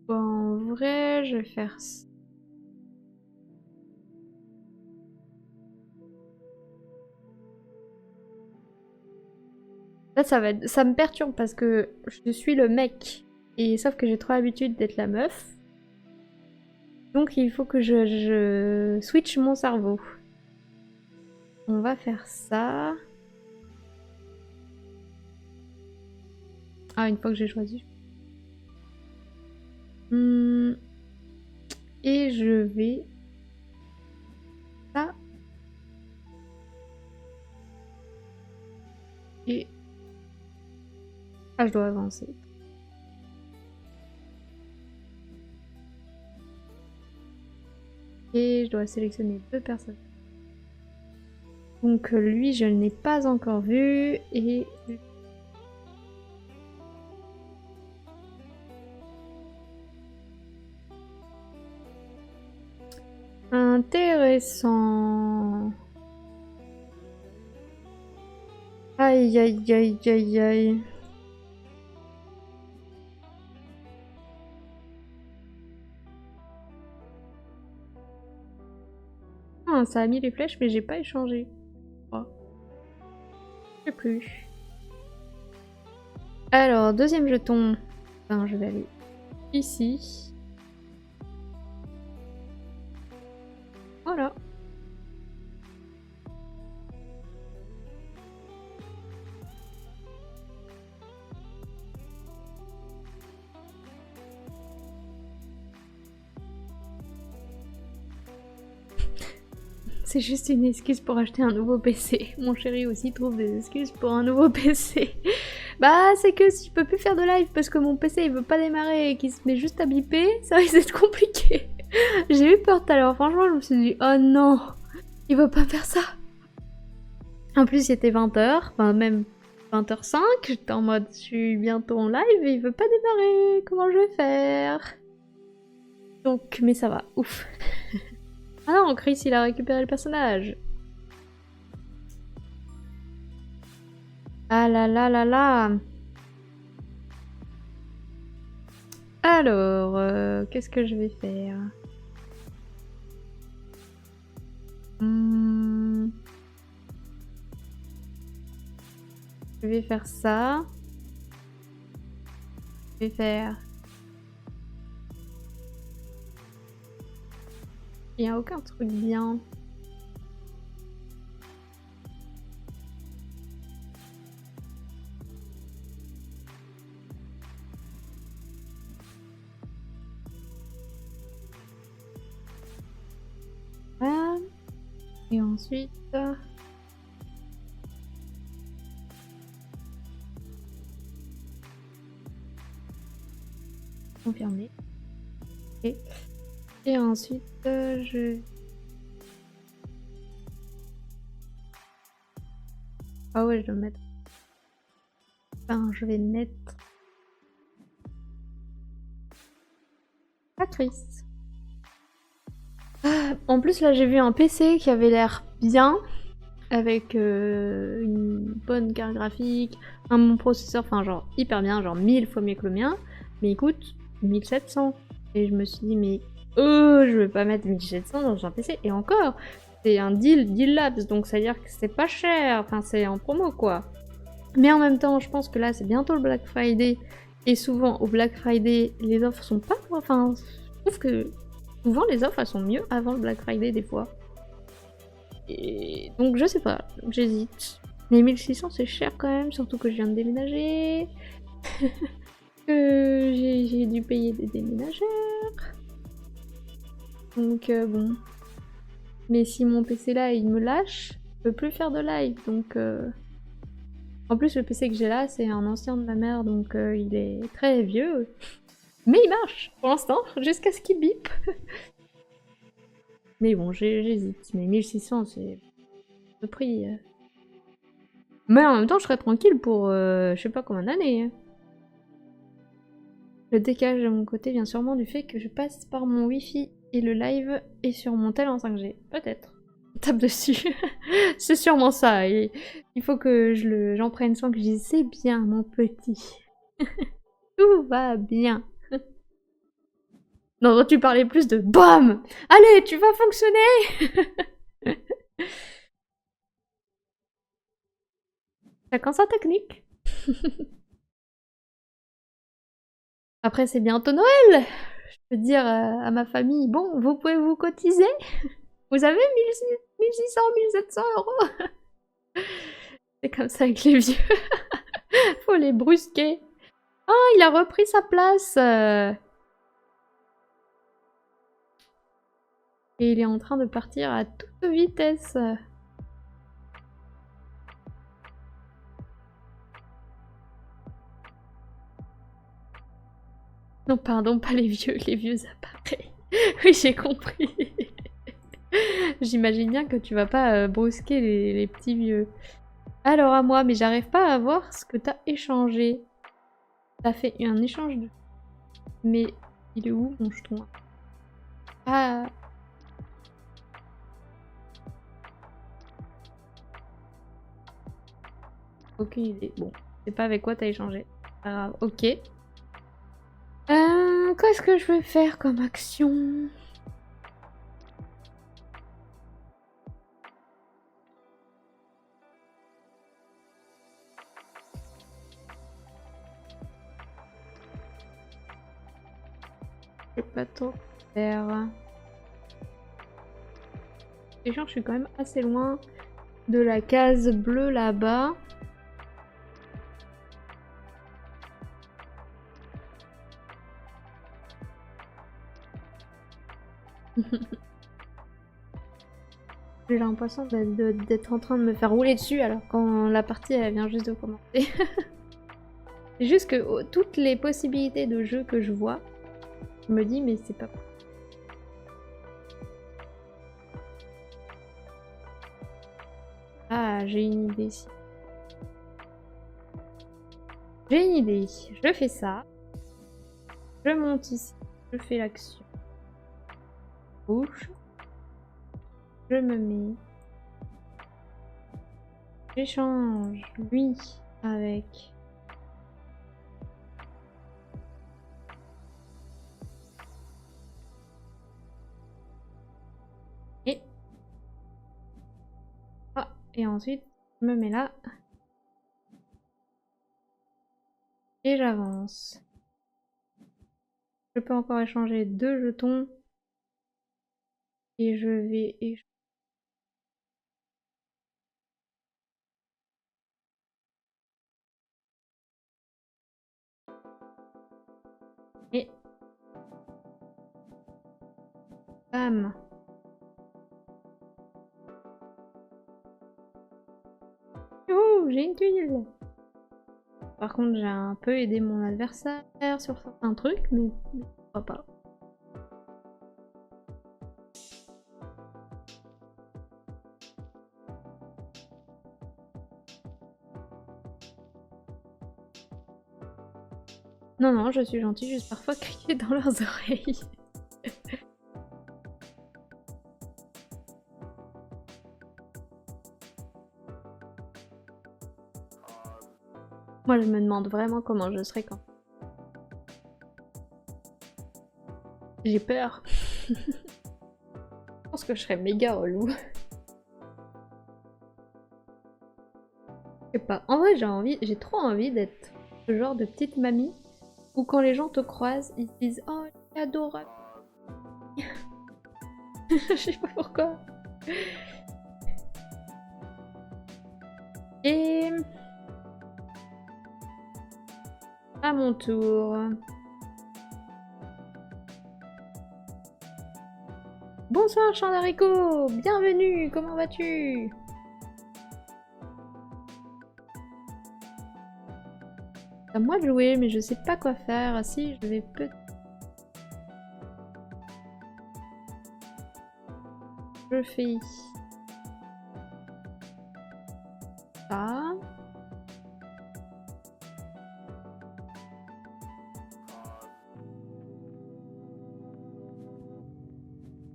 Speaker 1: Bon, en vrai, je vais faire ça. Là, ça me perturbe parce que je suis le mec. Et sauf que j'ai trop l'habitude d'être la meuf. Donc il faut que je switch mon cerveau. On va faire ça. Ah, une fois que j'ai choisi. Et je vais... Ça. Et... Ah, je dois avancer. Et je dois sélectionner 2 personnes. Donc lui, je ne l'ai pas encore vu. Et... Intéressant. Aïe aïe aïe aïe aïe. Ah, ça a mis les flèches, mais j'ai pas échangé. Oh. Je sais plus. Alors, deuxième jeton. Enfin, je vais aller ici. Voilà. C'est juste une excuse pour acheter un nouveau PC. Mon chéri aussi trouve des excuses pour un nouveau PC. Bah, c'est que si je peux plus faire de live parce que mon PC il veut pas démarrer et qu'il se met juste à biper, ça risque d'être compliqué. J'ai eu peur tout à l'heure, franchement, je me suis dit, oh non, il veut pas faire ça. En plus, il était 20h, enfin même 20h05, j'étais en mode, je suis bientôt en live et il veut pas démarrer, comment je vais faire? Donc, mais ça va, ouf. Ah non, Chris, il a récupéré le personnage. Ah là là là là. Alors, qu'est-ce que je vais faire? Je vais faire ça. Je vais faire... Il n'y a aucun truc bien. Voilà. Et ensuite... Confirmer. Okay. Et ensuite, je... Ah ouais, je dois mettre... Enfin, je vais mettre... Ah, Chris. En plus, là, j'ai vu un PC qui avait l'air bien, avec une bonne carte graphique, un bon processeur, enfin genre hyper bien, genre 1000 fois mieux que le mien, mais il coûte 1700. Et je me suis dit, mais je vais pas mettre 1700 dans un PC, et encore, c'est un deal Labs, donc ça veut dire que c'est pas cher, enfin c'est en promo quoi. Mais en même temps, je pense que là c'est bientôt le Black Friday, et souvent au Black Friday, les offres sont pas... Enfin, je trouve que souvent les offres elles sont mieux avant le Black Friday des fois. Et donc je sais pas, j'hésite. Mais 1600 c'est cher quand même, surtout que je viens de déménager. Que j'ai dû payer des déménageurs. Donc bon. Mais si mon PC là il me lâche, je peux plus faire de live. Donc en plus le PC que j'ai là c'est un ancien de ma mère, donc il est très vieux. Mais il marche pour l'instant, jusqu'à ce qu'il bip. Mais bon, j'hésite. Mais 1600 c'est le prix. Mais en même temps je serais tranquille pour je sais pas combien d'années. Le décalage de mon côté vient sûrement du fait que je passe par mon wifi et le live est sur mon tel en 5G. Peut-être. Tape dessus. C'est sûrement ça. Et il faut que j'en prenne soin, que je dise c'est bien mon petit. Tout va bien. Non, tu parlais plus de BAM! Allez, tu vas fonctionner! Chacun sa technique. Après, c'est bientôt Noël! Je peux dire à ma famille, bon, vous pouvez vous cotiser? Vous avez 1600, 1700 euros? C'est comme ça avec les vieux. Faut les brusquer. Ah, il a repris sa place. Et il est en train de partir à toute vitesse. Non, pardon, pas les vieux appareils. Oui, j'ai compris. J'imagine bien que tu vas pas brusquer les petits vieux. Alors à moi, mais j'arrive pas à voir ce que t'as échangé. T'as fait un échange de... Mais il est où mon jeton? Ah. Aucune idée. Bon, c'est pas avec quoi t'as échangé. Pas grave, ok. Qu'est-ce que je vais faire comme action? Je sais pas trop faire. Et genre, je suis quand même assez loin de la case bleue là-bas. J'ai l'impression d'être en train de me faire rouler dessus alors quand la partie elle vient juste de commencer. C'est juste que toutes les possibilités de jeu que je vois, je me dis mais c'est pas... Ah, j'ai une idée ici. J'ai une idée. Je fais ça. Je monte ici. Je fais l'action. Bouge. Je me mets. J'échange lui avec... Et... Ah, et ensuite, je me mets là. Et j'avance. Je peux encore échanger 2 jetons. Et je vais échanger. Et... Bam. Youhou, j'ai une tuile. Par contre, j'ai un peu aidé mon adversaire sur certains trucs, mais pourquoi pas. Non, non, je suis gentille, juste parfois crier dans leurs oreilles. Moi, je me demande vraiment comment je serai quand. J'ai peur. Je pense que je serais méga relou. Je sais pas. En vrai, j'ai trop envie d'être ce genre de petite mamie où quand les gens te croisent, ils se disent « Oh, elle est adorable !» Je sais pas pourquoi. Et... à mon tour. Bonsoir champ d'haricots, bienvenue, comment vas-tu? C'est à moi de jouer, mais je sais pas quoi faire. Si, je vais peut-être... Je fais... ça.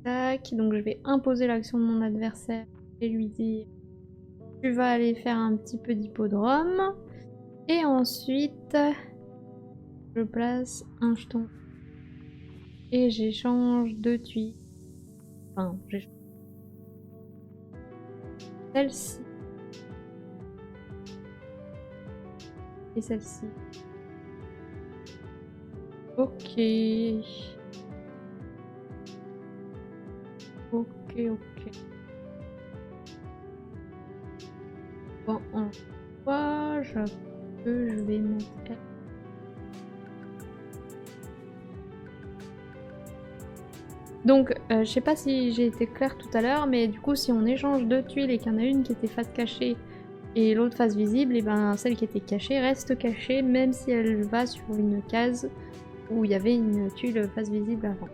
Speaker 1: Tac, donc je vais imposer l'action de mon adversaire et lui dire tu vas aller faire un petit peu d'hippodrome. Et ensuite, je place un jeton. Et j'échange 2 tuiles. Enfin, j'échange. Celle-ci. Et celle-ci. Ok. Ok. Bon, en quoi je vais mettre... Donc, je sais pas si j'ai été claire tout à l'heure, mais du coup, si on échange 2 tuiles et qu'il y en a une qui était face cachée et l'autre face visible, et ben celle qui était cachée reste cachée, même si elle va sur une case où il y avait une tuile face visible avant.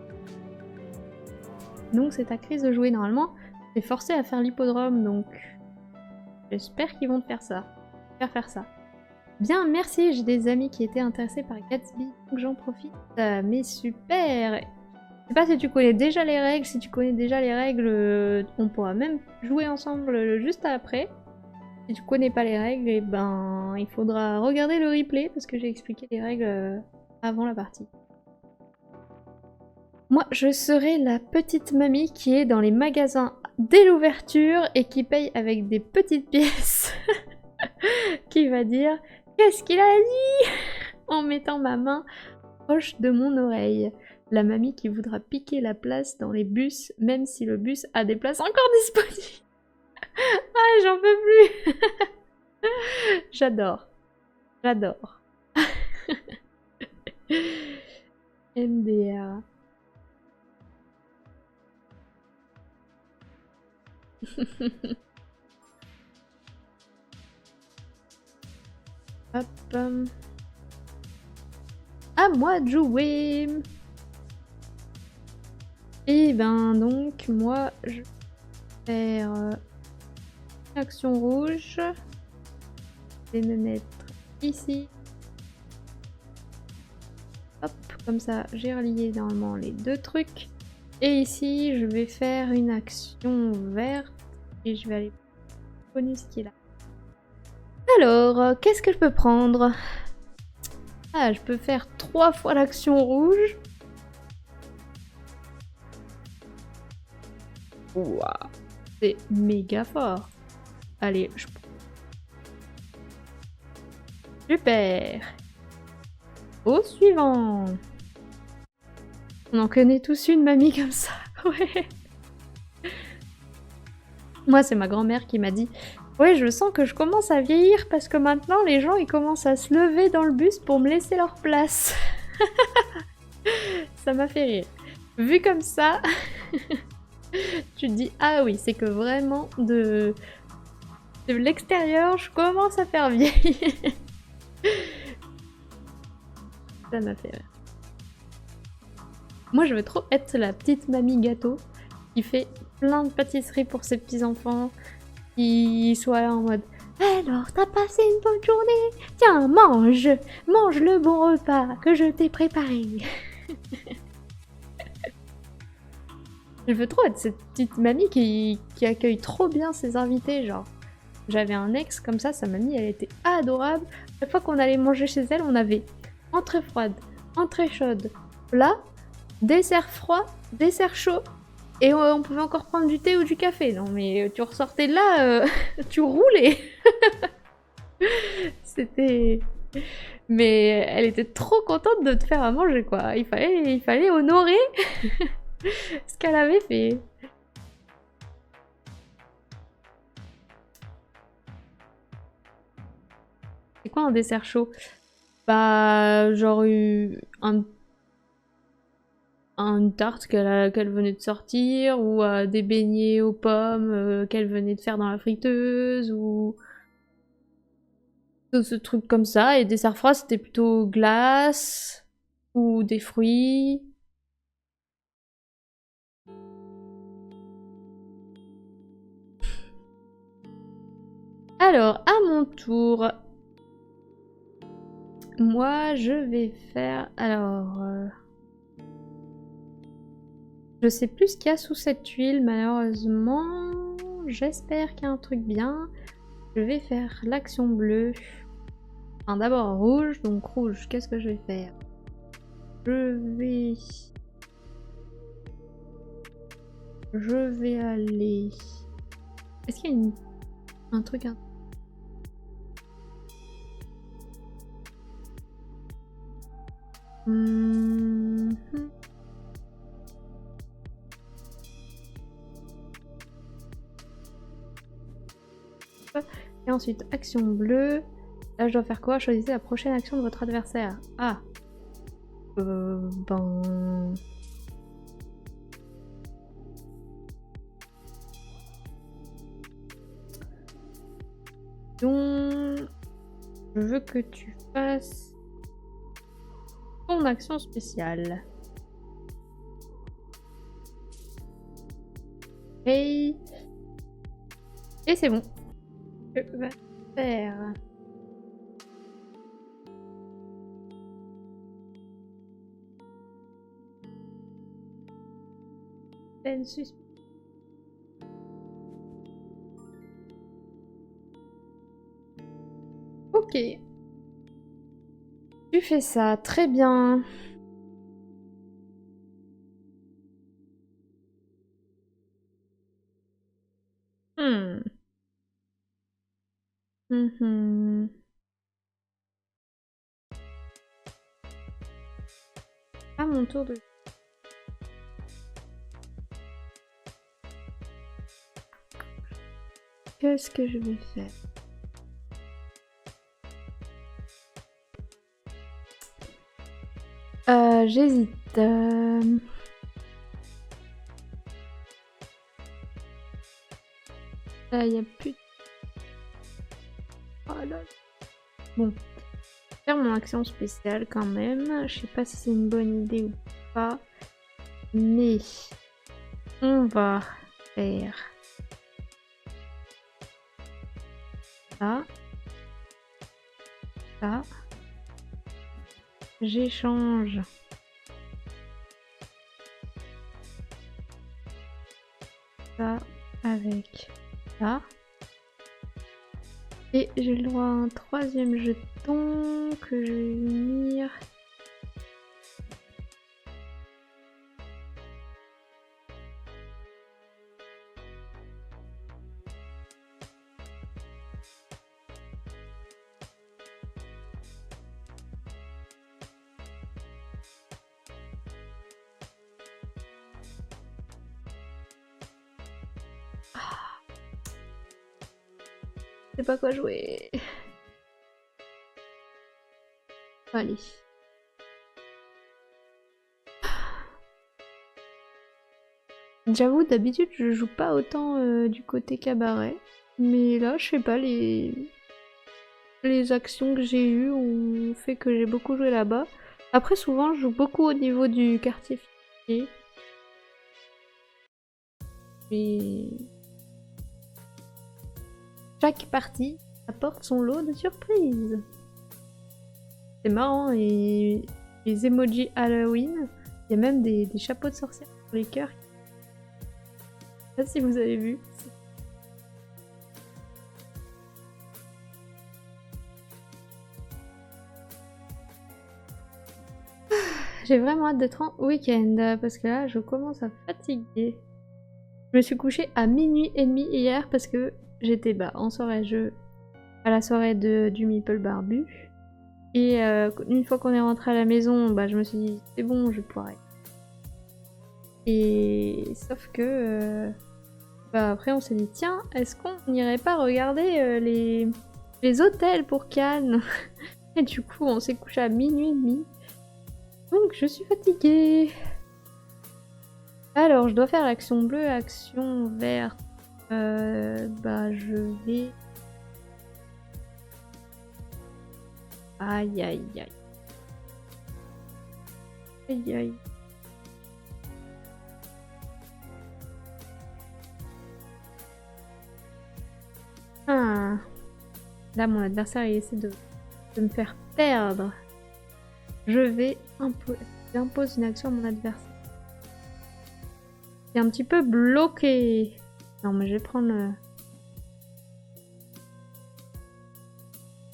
Speaker 1: Donc c'est ta crise de jouer. Normalement, t'es forcé à faire l'hippodrome, donc j'espère qu'ils vont te faire ça. Faire ça. Bien, merci, j'ai des amis qui étaient intéressés par Gatsby, donc j'en profite. Mais super! Je sais pas si tu connais déjà les règles, si tu connais déjà les règles, on pourra même jouer ensemble juste après. Si tu connais pas les règles, et ben il faudra regarder le replay parce que j'ai expliqué les règles avant la partie. Moi, je serai la petite mamie qui est dans les magasins dès l'ouverture et qui paye avec des petites pièces. Qui va dire « Qu'est-ce qu'il a dit ?» en mettant ma main proche de mon oreille. La mamie qui voudra piquer la place dans les bus, même si le bus a des places encore disponibles. Ah, j'en peux plus. J'adore. J'adore. MDR. Hop. À moi de jouer. Et ben donc, moi, je vais faire action rouge. Je vais me mettre ici. Hop, comme ça, j'ai relié normalement les 2 trucs. Et ici, je vais faire une action verte. Et je vais aller bonus qui est là. Alors, qu'est-ce que je peux prendre? Ah, je peux faire 3 fois l'action rouge. Ouah, c'est méga fort. Allez, je... Super. Au suivant. On en connaît tous une mamie comme ça. Ouais. Moi, c'est ma grand-mère qui m'a dit « Ouais, je sens que je commence à vieillir parce que maintenant, les gens, ils commencent à se lever dans le bus pour me laisser leur place. » Ça m'a fait rire. Vu comme ça, tu te dis « Ah oui, c'est que vraiment, de l'extérieur, je commence à faire vieille. » Ça m'a fait rire. Moi, je veux trop être la petite mamie gâteau qui fait plein de pâtisseries pour ses petits-enfants, qui soit là en mode « Alors, t'as passé une bonne journée? Tiens, mange! Mange le bon repas que je t'ai préparé. » Je veux trop être cette petite mamie qui accueille trop bien ses invités, genre j'avais un ex comme ça, sa mamie, elle était adorable. Chaque fois qu'on allait manger chez elle, on avait entrée froide, entrée chaude, plat, dessert froid, dessert chaud. Et on pouvait encore prendre du thé ou du café. Non mais tu ressortais de là, tu roulais. C'était... Mais elle était trop contente de te faire à manger, quoi. Il fallait honorer ce qu'elle avait fait. C'est quoi un dessert chaud? Bah, genre une tarte qu'elle venait de sortir, ou des beignets aux pommes qu'elle venait de faire dans la friteuse, ou ce truc comme ça. Et dessert froid, c'était plutôt glace, ou des fruits. Alors, à mon tour, moi, je vais faire... Alors... Je sais plus ce qu'il y a sous cette huile, malheureusement. J'espère qu'il y a un truc bien. Je vais faire l'action bleue. Enfin, d'abord rouge. Donc rouge, qu'est-ce que je vais faire? Je vais aller... Est-ce qu'il y a un truc... Et ensuite, action bleue. Là, je dois faire quoi? Choisissez la prochaine action de votre adversaire. Ah. Ben... Donc... Je veux que tu fasses... ton action spéciale. Et c'est bon. Je vais faire... peine suspecte. Ok. Tu fais ça, très bien. À mon tour de... Qu'est-ce que je vais faire? J'hésite. Là, il n'y a plus... Oh là. Bon. Faire mon action spéciale quand même. Je sais pas si c'est une bonne idée ou pas. Mais... on va faire... ça. Ça. J'échange. Ça avec ça. Et j'ai le droit à un troisième jeton que je vais unir. Je sais pas quoi jouer. Allez. J'avoue, d'habitude, je joue pas autant du côté cabaret. Mais là, je sais pas, les actions que j'ai eues ont fait que j'ai beaucoup joué là-bas. Après, souvent, je joue beaucoup au niveau du quartier financier. Et... chaque partie apporte son lot de surprises. C'est marrant, et les emojis Halloween, il y a même des chapeaux de sorcière sur les cœurs. Je sais pas si vous avez vu. j'ai vraiment hâte d'être en week-end parce que là je commence à fatiguer. Je me suis couchée à minuit et demi hier parce que j'étais en soirée jeu à la soirée du Meeple Barbu. Et une fois qu'on est rentré à la maison, je me suis dit c'est bon, je pourrais. Et sauf que après on s'est dit tiens, est-ce qu'on n'irait pas regarder les hôtels pour Cannes? Et du coup on s'est couché à minuit et demi. Donc je suis fatiguée. Alors je dois faire l'action bleue, action verte. Je vais... Aïe aïe aïe. Aïe aïe. Ah. Là mon adversaire il essaie de me faire perdre. Je vais imposer une action à mon adversaire. C'est un petit peu bloqué. Non mais je vais prendre...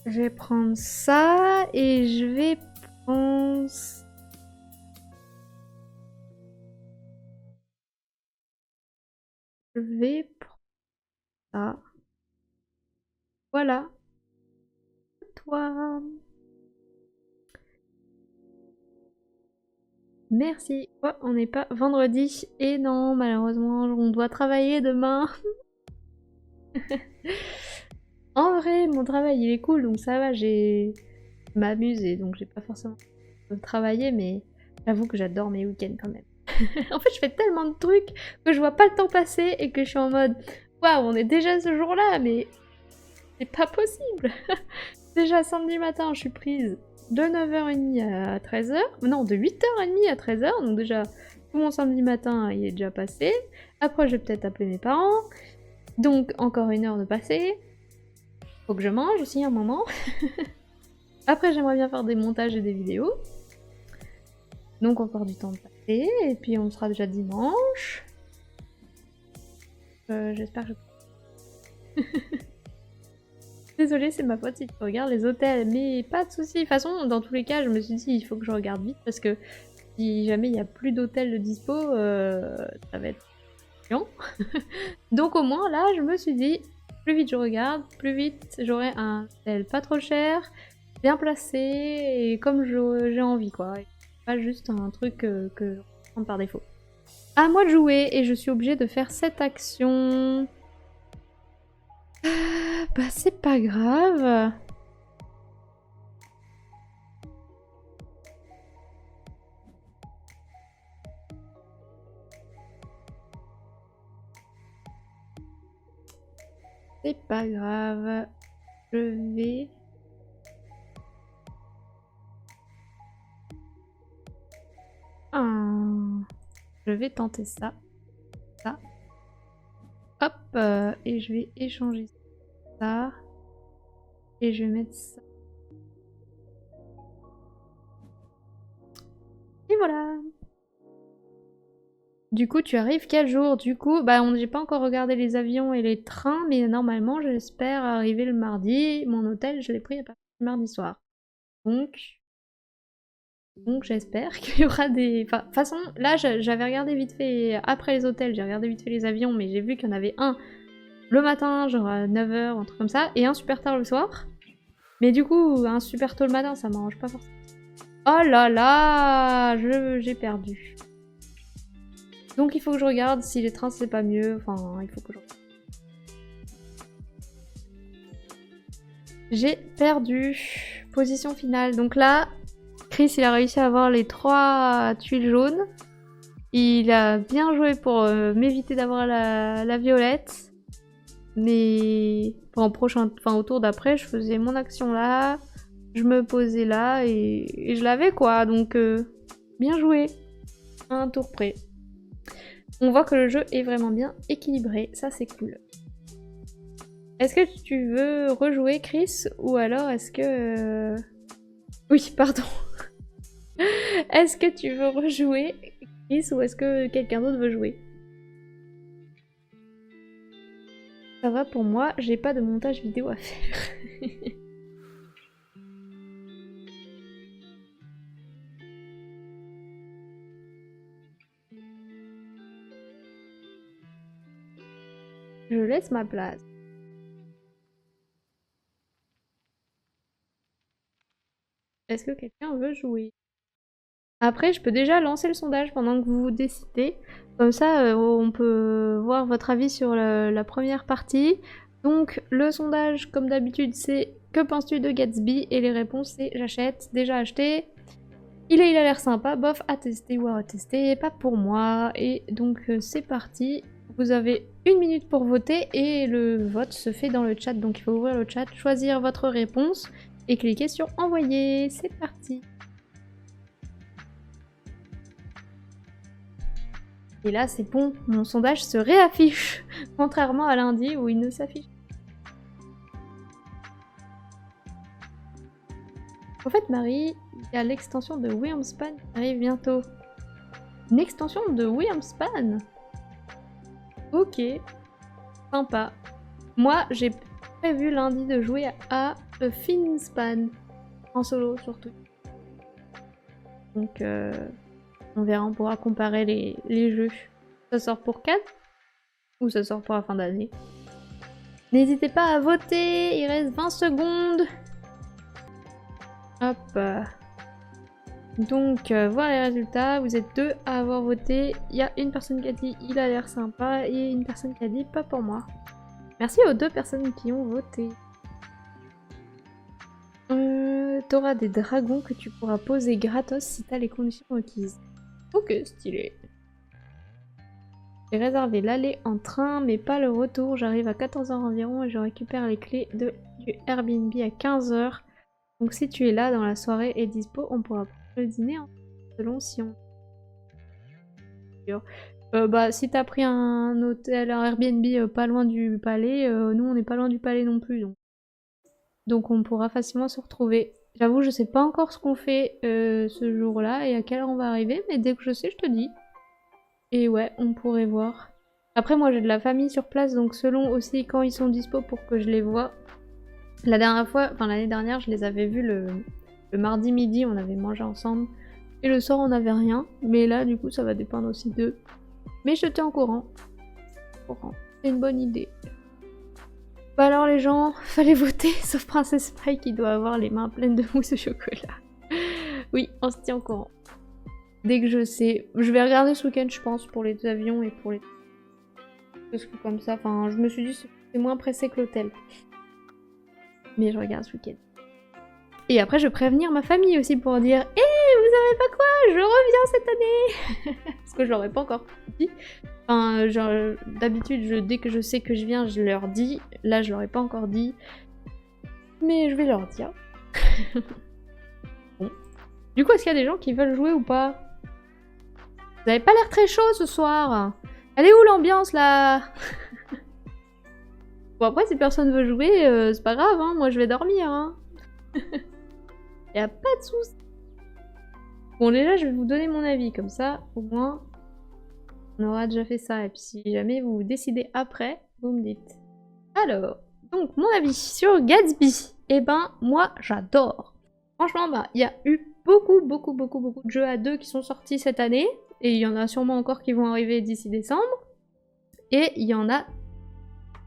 Speaker 1: Je vais prendre ça et je vais prendre... Je vais prendre ça. Voilà. Toi. Merci. Oh, on n'est pas vendredi. Et non, malheureusement, on doit travailler demain. En vrai, mon travail, il est cool, donc ça va, j'ai m'amuser, donc j'ai pas forcément travaillé, mais j'avoue que j'adore mes week-ends quand même. En fait, je fais tellement de trucs que je vois pas le temps passer et que je suis en mode waouh, on est déjà ce jour-là, mais c'est pas possible. Déjà samedi matin, je suis prise de 9h30 à 13h, non, de 8h30 à 13h, donc déjà tout mon samedi matin il est déjà passé. Après, je vais peut-être appeler mes parents, donc encore une heure de passer. Faut que je mange aussi un moment. Après, j'aimerais bien faire des montages et des vidéos. Donc encore du temps de passer. Et puis on sera déjà dimanche. J'espère que je... Désolée, c'est ma faute si tu regardes les hôtels. Mais pas de soucis. De toute façon, dans tous les cas, je me suis dit il faut que je regarde vite. Parce que si jamais il n'y a plus d'hôtels de dispo, ça va être chiant. Donc au moins, là, je me suis dit... Plus vite je regarde, plus vite j'aurai un hôtel pas trop cher, bien placé et comme j'ai envie quoi. Pas juste un truc que je prends par défaut. À moi de jouer et je suis obligée de faire cette action. C'est pas grave. C'est pas grave. Je vais... Je vais tenter ça. Ça. Hop. Et je vais échanger ça. Et je vais mettre ça. Et voilà. Du coup, tu arrives quel jour? Du coup, j'ai pas encore regardé les avions et les trains, mais normalement, j'espère arriver le mardi. Mon hôtel, je l'ai pris à partir du mardi soir. Donc j'espère qu'il y aura des... Enfin, de toute façon, là, j'avais regardé vite fait, après les hôtels, j'ai regardé vite fait les avions, mais j'ai vu qu'il y en avait un le matin, genre à 9h, un truc comme ça, et un super tard le soir. Mais du coup, un super tôt le matin, ça m'arrange pas forcément. Oh là là, j'ai perdu. Donc il faut que je regarde si les trains c'est pas mieux, enfin il faut que je regarde. J'ai perdu. Position finale. Donc là, Chris il a réussi à avoir les 3 tuiles jaunes. Il a bien joué pour m'éviter d'avoir la violette. Mais au tour d'après, je faisais mon action là, je me posais là et je l'avais quoi. Donc bien joué. Un tour près. On voit que le jeu est vraiment bien équilibré, ça c'est cool. Est-ce que tu veux rejouer Chris ou alors est-ce que... Oui, pardon. Est-ce que tu veux rejouer Chris ou est-ce que quelqu'un d'autre veut jouer? Ça va pour moi, j'ai pas de montage vidéo à faire. je laisse ma place. Est-ce que quelqu'un veut jouer? Après, je peux déjà lancer le sondage pendant que vous décidez. Comme ça, on peut voir votre avis sur la première partie. Donc, le sondage, comme d'habitude, c'est « Que penses-tu de Gatsby ?» Et les réponses, c'est « J'achète, déjà acheté »,« il a l'air sympa, bof, à tester ou à retester, pas pour moi ». Et donc, c'est parti. Vous avez 1 minute pour voter et le vote se fait dans le chat. Donc, il faut ouvrir le chat, choisir votre réponse et cliquer sur « Envoyer ». C'est parti. Et là, c'est bon, mon sondage se réaffiche, contrairement à lundi où il ne s'affiche. En fait, Marie, il y a l'extension de Wyrmspan qui arrive bientôt. Une extension de Wyrmspan? Ok, sympa. Moi, j'ai prévu lundi de jouer à Finspan, en solo surtout. Donc, on verra, on pourra comparer les jeux. Ça sort pour 4 ou ça sort pour la fin d'année. N'hésitez pas à voter, il reste 20 secondes. Hop. Donc, voir les résultats. Vous êtes 2 à avoir voté. Il y a une personne qui a dit il a l'air sympa et une personne qui a dit pas pour moi. Merci aux 2 personnes qui ont voté. T'auras des dragons que tu pourras poser gratos si t'as les conditions requises. Ok, stylé. J'ai réservé l'aller en train, mais pas le retour. J'arrive à 14 h environ et je récupère les clés du Airbnb à 15 h. Donc si tu es là dans la soirée et dispo, on pourra prendre le dîner selon si on... bah si t'as pris un hôtel, un Airbnb pas loin du palais, nous on n'est pas loin du palais non plus. Donc on pourra facilement se retrouver. J'avoue, je sais pas encore ce qu'on fait ce jour-là et à quelle heure on va arriver, mais dès que je sais, je te dis. Et ouais, on pourrait voir. Après, moi j'ai de la famille sur place, donc selon aussi quand ils sont dispo pour que je les voie. La dernière fois, enfin l'année dernière, je les avais vus le mardi midi, on avait mangé ensemble. Et le soir, on n'avait rien. Mais là, du coup, ça va dépendre aussi d'eux. Mais je tiens au courant. C'est une bonne idée. Bah alors les gens, fallait voter, sauf Princess Pie qui doit avoir les mains pleines de mousse au chocolat. Oui, on se tient au courant. Dès que je sais. Je vais regarder ce week-end, je pense, pour les avions et pour les... Parce que comme ça, enfin, je me suis dit c'est moins pressé que l'hôtel. Mais je regarde ce week-end. Et après, je vais prévenir ma famille aussi pour dire « Eh, vous savez pas quoi, je reviens cette année !» Parce que je leur ai pas encore dit. Enfin, genre, d'habitude, dès que je sais que je viens, je leur dis. Là, je leur ai pas encore dit. Mais je vais leur dire. Bon. Du coup, est-ce qu'il y a des gens qui veulent jouer ou pas? Vous avez pas l'air très chaud ce soir. Elle est où l'ambiance, là? Bon, après, si personne veut jouer, c'est pas grave, hein. Moi, je vais dormir, hein. Y'a pas de soucis. Bon, déjà, je vais vous donner mon avis, comme ça, au moins, on aura déjà fait ça. Et puis, si jamais vous décidez après, vous me dites. Alors, donc, mon avis sur Gatsby. Eh ben, moi, j'adore. Franchement, bah, il y a eu beaucoup de jeux à 2 qui sont sortis cette année. Et il y en a sûrement encore qui vont arriver d'ici décembre. Et il y en a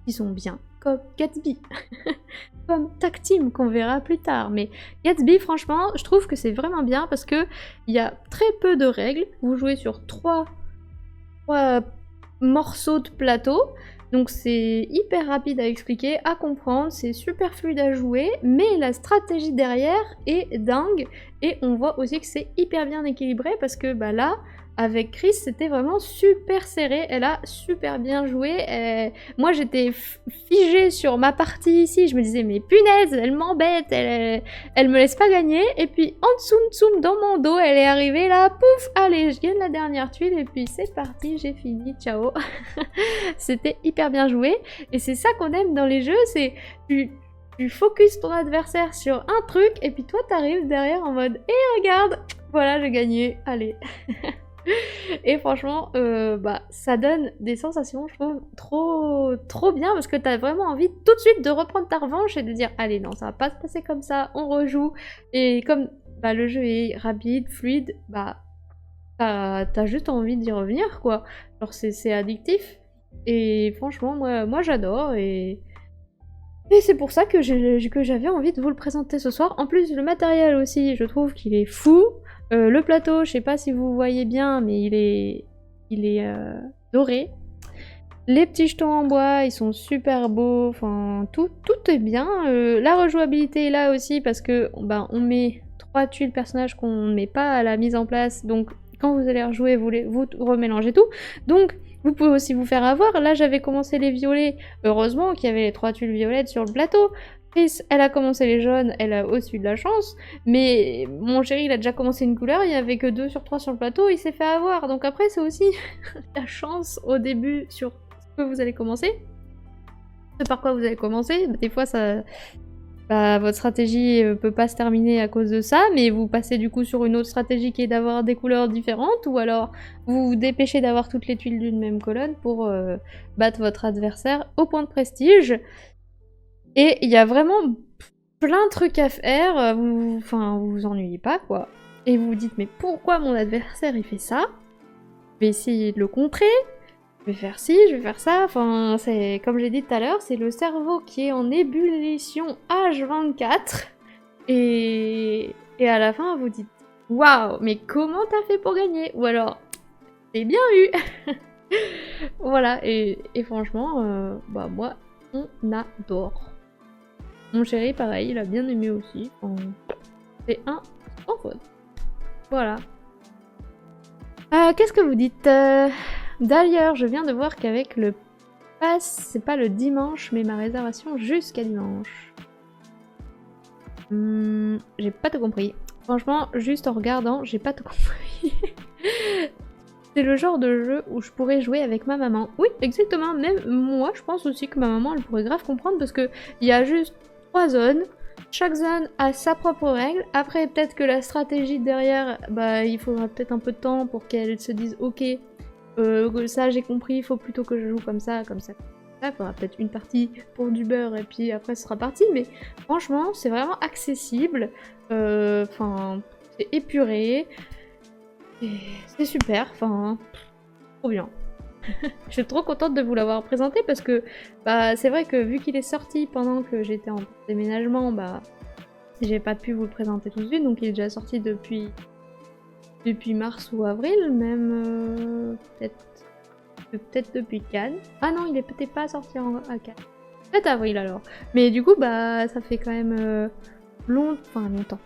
Speaker 1: qui sont bien, comme Gatsby. Comme Tag Team qu'on verra plus tard. Mais Gatsby, franchement, je trouve que c'est vraiment bien parce que il y a très peu de règles. Vous jouez sur 3 morceaux de plateau. Donc c'est hyper rapide à expliquer, à comprendre, c'est super fluide à jouer, mais la stratégie derrière est dingue. Et on voit aussi que c'est hyper bien équilibré parce que bah là, avec Chris, c'était vraiment super serré. Elle a super bien joué. Moi, j'étais figée sur ma partie ici. Je me disais, mais punaise, elle m'embête. Elle me laisse pas gagner. Et puis, en dessous, dans mon dos, elle est arrivée là. Pouf, allez, je gagne la dernière tuile. Et puis, c'est parti, j'ai fini. Ciao. C'était hyper bien joué. Et c'est ça qu'on aime dans les jeux. C'est tu focus ton adversaire sur un truc. Et puis, toi, t'arrives derrière en mode, eh, regarde, voilà, j'ai gagné. Allez. Et franchement, bah, ça donne des sensations, je trouve, trop bien parce que t'as vraiment envie tout de suite de reprendre ta revanche et de dire allez non, ça va pas se passer comme ça, on rejoue. Et comme bah, le jeu est rapide, fluide, bah t'as juste envie d'y revenir quoi. Genre c'est addictif. Et franchement, moi j'adore et c'est pour ça que j'avais envie de vous le présenter ce soir. En plus, le matériel aussi, je trouve qu'il est fou. Le plateau, je sais pas si vous voyez bien, mais il est doré. Les petits jetons en bois, ils sont super beaux. Enfin, tout est bien. La rejouabilité est là aussi parce que on met 3 tuiles personnages qu'on ne met pas à la mise en place. Donc, quand vous allez rejouer, vous remélangez tout. Donc, vous pouvez aussi vous faire avoir. Là, j'avais commencé les violets. Heureusement qu'il y avait les 3 tuiles violettes sur le plateau. Chris, elle a commencé les jaunes, elle a aussi de la chance. Mais mon chéri, il a déjà commencé une couleur, il n'y avait que 2 sur 3 sur le plateau, il s'est fait avoir. Donc après, c'est aussi la chance au début sur ce que vous allez commencer. Ce par quoi vous allez commencer. Des fois, votre stratégie peut pas se terminer à cause de ça, mais vous passez du coup sur une autre stratégie qui est d'avoir des couleurs différentes, ou alors vous vous dépêchez d'avoir toutes les tuiles d'une même colonne pour battre votre adversaire au point de prestige. Et il y a vraiment plein de trucs à faire, vous vous ennuyez pas quoi. Et vous vous dites mais pourquoi mon adversaire il fait ça? Je vais essayer de le contrer. Je vais faire ci, je vais faire ça, enfin, c'est comme j'ai dit tout à l'heure, c'est le cerveau qui est en ébullition H24, et à la fin, vous dites « Waouh, mais comment t'as fait pour gagner ?» Ou alors « C'est bien eu !» Voilà, et franchement, moi, on adore. Mon chéri, pareil, il a bien aimé aussi, enfin, c'est un sans faute. Voilà. Qu'est-ce que vous dites D'ailleurs, je viens de voir qu'avec le pass, c'est pas le dimanche, mais ma réservation jusqu'à dimanche. J'ai pas tout compris. Franchement, juste en regardant, j'ai pas tout compris. C'est le genre de jeu où je pourrais jouer avec ma maman. Oui, exactement. Même moi, je pense aussi que ma maman, elle pourrait grave comprendre parce que il y a juste 3 zones. Chaque zone a sa propre règle. Après, peut-être que la stratégie derrière, il faudra peut-être un peu de temps pour qu'elle se dise ok. Ça j'ai compris, il faut plutôt que je joue comme ça, comme ça. Il faudra peut-être une partie pour du beurre et puis après ce sera parti, mais franchement c'est vraiment accessible, c'est épuré, et c'est super, trop bien. Je suis trop contente de vous l'avoir présenté parce que c'est vrai que vu qu'il est sorti pendant que j'étais en déménagement, j'ai pas pu vous le présenter tout de suite, donc il est déjà sorti depuis mars ou avril, même peut-être depuis Cannes. Ah non, il est peut-être pas sorti à Cannes. Peut-être avril alors. Mais du coup, ça fait quand même longtemps.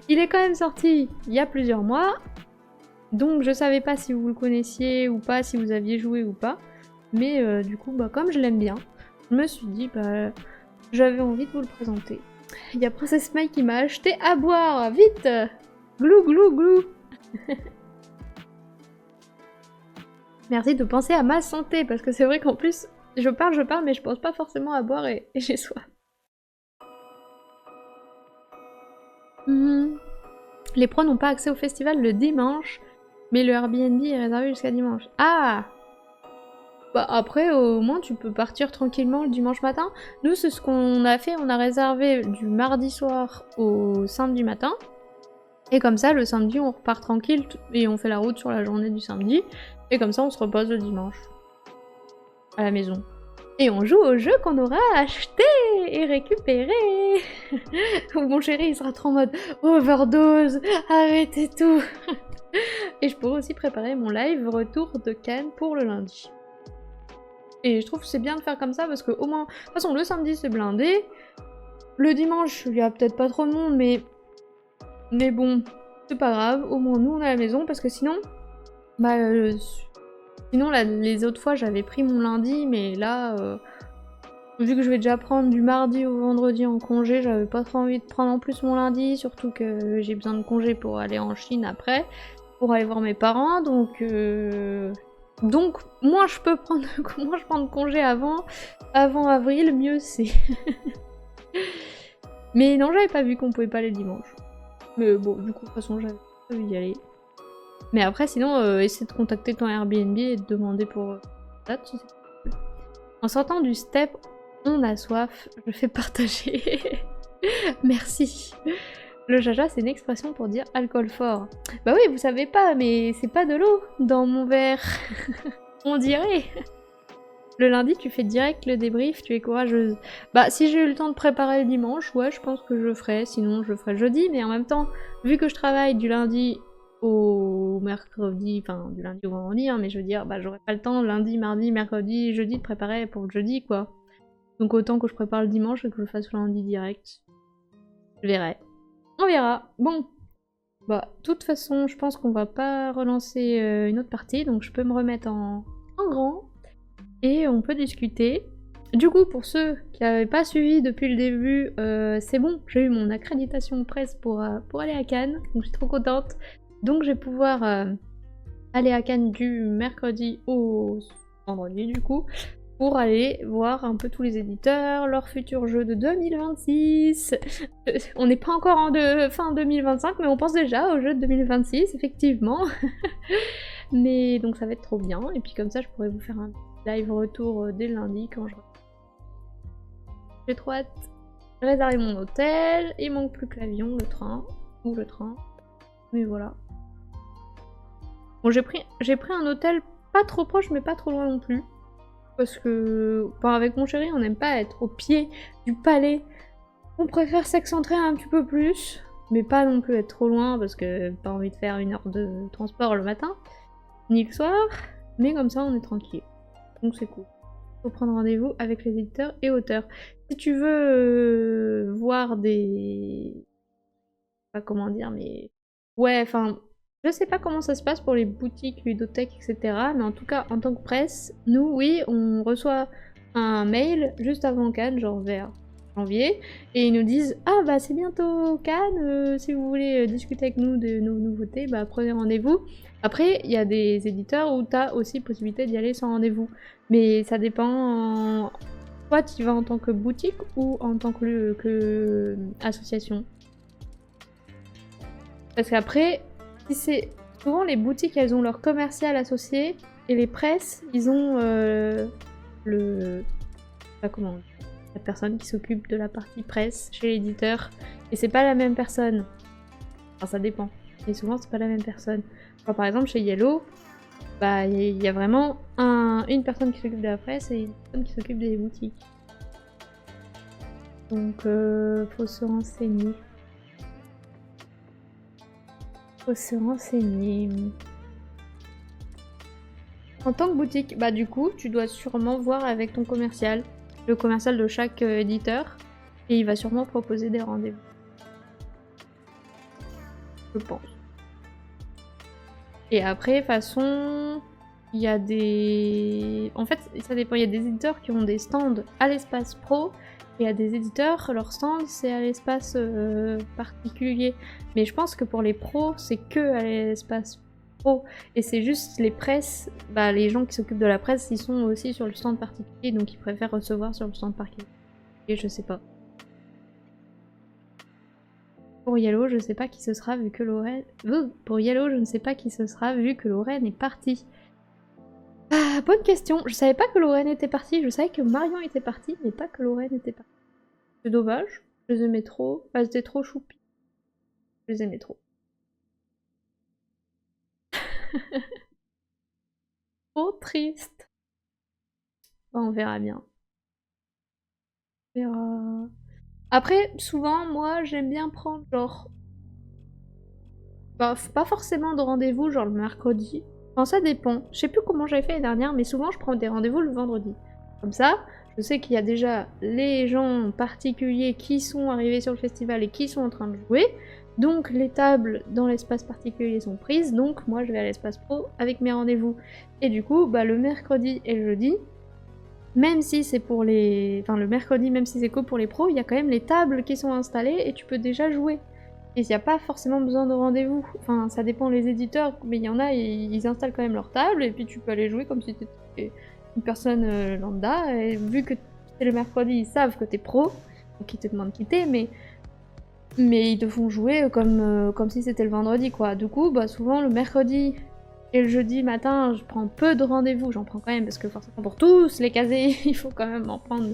Speaker 1: Il est quand même sorti il y a plusieurs mois. Donc je savais pas si vous le connaissiez ou pas, si vous aviez joué ou pas. Mais du coup, comme je l'aime bien, je me suis dit, j'avais envie de vous le présenter. Il y a Princess May qui m'a acheté à boire. Vite! Glou glou glou! Merci de penser à ma santé, parce que c'est vrai qu'en plus, je parle, mais je pense pas forcément à boire et j'ai soif. Les pros n'ont pas accès au festival le dimanche, mais le Airbnb est réservé jusqu'à dimanche. Ah! Après, au moins, tu peux partir tranquillement le dimanche matin. Nous, c'est ce qu'on a fait, on a réservé du mardi soir au samedi matin. Et comme ça, le samedi, on repart tranquille et on fait la route sur la journée du samedi. Et comme ça, on se repose le dimanche. À la maison. Et on joue au jeu qu'on aura acheté et récupéré. Mon chéri, il sera trop en mode overdose, arrêtez tout. Et je pourrais aussi préparer mon live retour de Cannes pour le lundi. Et je trouve que c'est bien de faire comme ça parce que au moins... De toute façon, le samedi, c'est blindé. Le dimanche, il y a peut-être pas trop de monde, mais bon, c'est pas grave, au moins nous on est à la maison parce que sinon, les autres fois j'avais pris mon lundi, mais là, vu que je vais déjà prendre du mardi au vendredi en congé, j'avais pas trop envie de prendre en plus mon lundi, surtout que j'ai besoin de congé pour aller en Chine après, pour aller voir mes parents, donc moi je peux prendre, moi je prends de congé avant avril, mieux c'est. Mais non, j'avais pas vu qu'on pouvait pas aller le dimanche. Mais bon, du coup, de toute façon, j'avais pas envie d'y aller. Mais après, sinon, essaie de contacter ton Airbnb et de demander pour date, si c'est possible. En sortant du step, on a soif. Je fais partager. Merci. Le jaja, c'est une expression pour dire alcool fort. Bah oui, vous savez pas, mais c'est pas de l'eau dans mon verre. On dirait. Le lundi, tu fais direct le débrief, tu es courageuse. Bah, si j'ai eu le temps de préparer le dimanche, ouais, je pense que je le ferai. Sinon, je le ferai jeudi. Mais en même temps, vu que je travaille du lundi au mercredi, enfin, du lundi au vendredi, hein, mais je veux dire, bah, j'aurai pas le temps lundi, mardi, mercredi, jeudi de préparer pour le jeudi, quoi. Donc autant que je prépare le dimanche et que je le fasse le lundi direct. Je verrai. On verra. Bon. Bah, de toute façon, je pense qu'on va pas relancer une autre partie, donc je peux me remettre en grand. Et on peut discuter. Du coup, pour ceux qui n'avaient pas suivi depuis le début, c'est bon, j'ai eu mon accréditation presse pour aller à Cannes, donc je suis trop contente. Donc je vais pouvoir aller à Cannes du mercredi au vendredi du coup, pour aller voir un peu tous les éditeurs, leurs futurs jeux de 2026. On n'est pas encore en fin 2025, mais on pense déjà aux jeux de 2026, effectivement. Mais donc ça va être trop bien, et puis comme ça je pourrais vous faire un live retour dès le lundi quand je... J'ai trop hâte. J'ai réservé mon hôtel, il manque plus que l'avion, le train, ou le train. Mais voilà. Bon, j'ai pris un hôtel pas trop proche, mais pas trop loin non plus. Parce que, enfin, avec mon chéri, on n'aime pas être au pied du palais. On préfère s'excentrer un petit peu plus, mais pas non plus être trop loin, parce que pas envie de faire 1 heure de transport le matin, ni le soir. Mais comme ça, on est tranquille. Donc c'est cool. Faut prendre rendez-vous avec les éditeurs et auteurs. Si tu veux voir des... Pas comment dire, mais... Ouais, enfin... Je sais pas comment ça se passe pour les boutiques, ludothèques, etc. Mais en tout cas, en tant que presse, nous, oui, on reçoit un mail juste avant Cannes, genre vers janvier, et ils nous disent « Ah bah c'est bientôt Cannes, si vous voulez discuter avec nous de nos nouveautés, bah prenez rendez-vous ». Après, il y a des éditeurs où tu as aussi possibilité d'y aller sans rendez-vous. Mais ça dépend... Toi, tu y vas en tant que boutique ou en tant que association. Parce qu'après, si c'est... Souvent, les boutiques, elles ont leur commercial associé, et les presses, ils ont le... Pas comment... La personne qui s'occupe de la partie presse chez l'éditeur. Et c'est pas la même personne. Enfin, ça dépend. Et souvent, c'est pas la même personne. Enfin, par exemple, chez Yellow, bah, il y a vraiment une personne qui s'occupe de la presse et une personne qui s'occupe des boutiques. Donc, faut se renseigner. Faut se renseigner. En tant que boutique, bah du coup, tu dois sûrement voir avec ton commercial, le commercial de chaque éditeur, et il va sûrement proposer des rendez-vous. Je pense. Et après, façon, il y a des... En fait, ça dépend. Il y a des éditeurs qui ont des stands à l'espace pro, et il y a des éditeurs, leur stand, c'est à l'espace particulier. Mais je pense que pour les pros, c'est que à l'espace pro. Et c'est juste les presses, bah, les gens qui s'occupent de la presse, ils sont aussi sur le stand particulier, donc ils préfèrent recevoir sur le stand particulier. Et je sais pas. Pour Yellow, je sais pas qui ce sera vu que Lorraine... Pour Yellow, je ne sais pas qui ce sera vu que Lorraine est partie. Ah, bonne question. Je savais pas que Lorraine était partie. Je savais que Marion était partie, mais pas que Lorraine était partie. C'est dommage. Je les aimais trop. Elles étaient trop choupies. Je les aimais trop. Trop triste. Bon, on verra bien. On verra... Après, souvent, moi, j'aime bien prendre, genre... Bah, pas forcément de rendez-vous, genre le mercredi. Enfin, ça dépend. Je sais plus comment j'avais fait l'année dernière, mais souvent, je prends des rendez-vous le vendredi. Comme ça, je sais qu'il y a déjà les gens particuliers qui sont arrivés sur le festival et qui sont en train de jouer. Donc, les tables dans l'espace particulier sont prises. Donc, moi, je vais à l'espace pro avec mes rendez-vous. Et du coup, bah, le mercredi et le jeudi... Même si c'est pour les... Enfin, le mercredi, même si c'est que pour les pros, il y a quand même les tables qui sont installées et tu peux déjà jouer. Et il n'y a pas forcément besoin de rendez-vous. Enfin, ça dépend les éditeurs, mais il y en a, ils installent quand même leur table et puis tu peux aller jouer comme si tu étais une personne lambda. Et vu que c'est le mercredi, ils savent que t'es pro, donc ils te demandent de quitter, mais ils te font jouer comme si c'était le vendredi, quoi. Du coup, bah souvent le mercredi... Et le jeudi matin, je prends peu de rendez-vous, j'en prends quand même, parce que forcément pour tous les caser, il faut quand même en prendre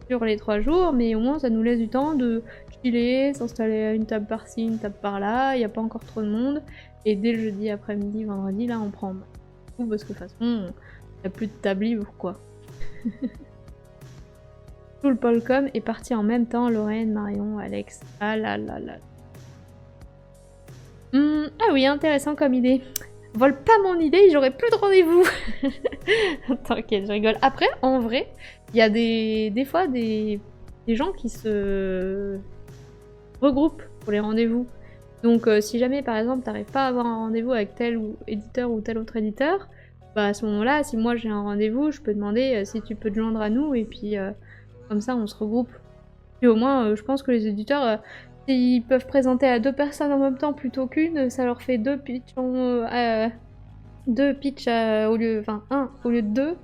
Speaker 1: sur les 3 jours, mais au moins ça nous laisse du temps de chiller, s'installer à une table par-ci, une table par-là, il n'y a pas encore trop de monde, et dès le jeudi après-midi, vendredi, là on prend tout, parce que de toute façon, il n'y a plus de table libre, quoi. Tout le Polcom est parti en même temps, Lorraine, Marion, Alex. Ah là là là. Ah oui, intéressant comme idée. Vole pas mon idée, j'aurai plus de rendez-vous. T'inquiète, je rigole. Après, en vrai, il y a des fois des gens qui se regroupent pour les rendez-vous. Donc si jamais par exemple t'arrives pas à avoir un rendez-vous avec tel ou éditeur ou tel autre éditeur, bah à ce moment-là, si moi j'ai un rendez-vous, je peux demander si tu peux te joindre à nous et puis comme ça on se regroupe. Et au moins je pense que les éditeurs, s'ils peuvent présenter à 2 personnes en même temps plutôt qu'une, ça leur fait 2 pitchs au lieu, enfin 1 au lieu de 2,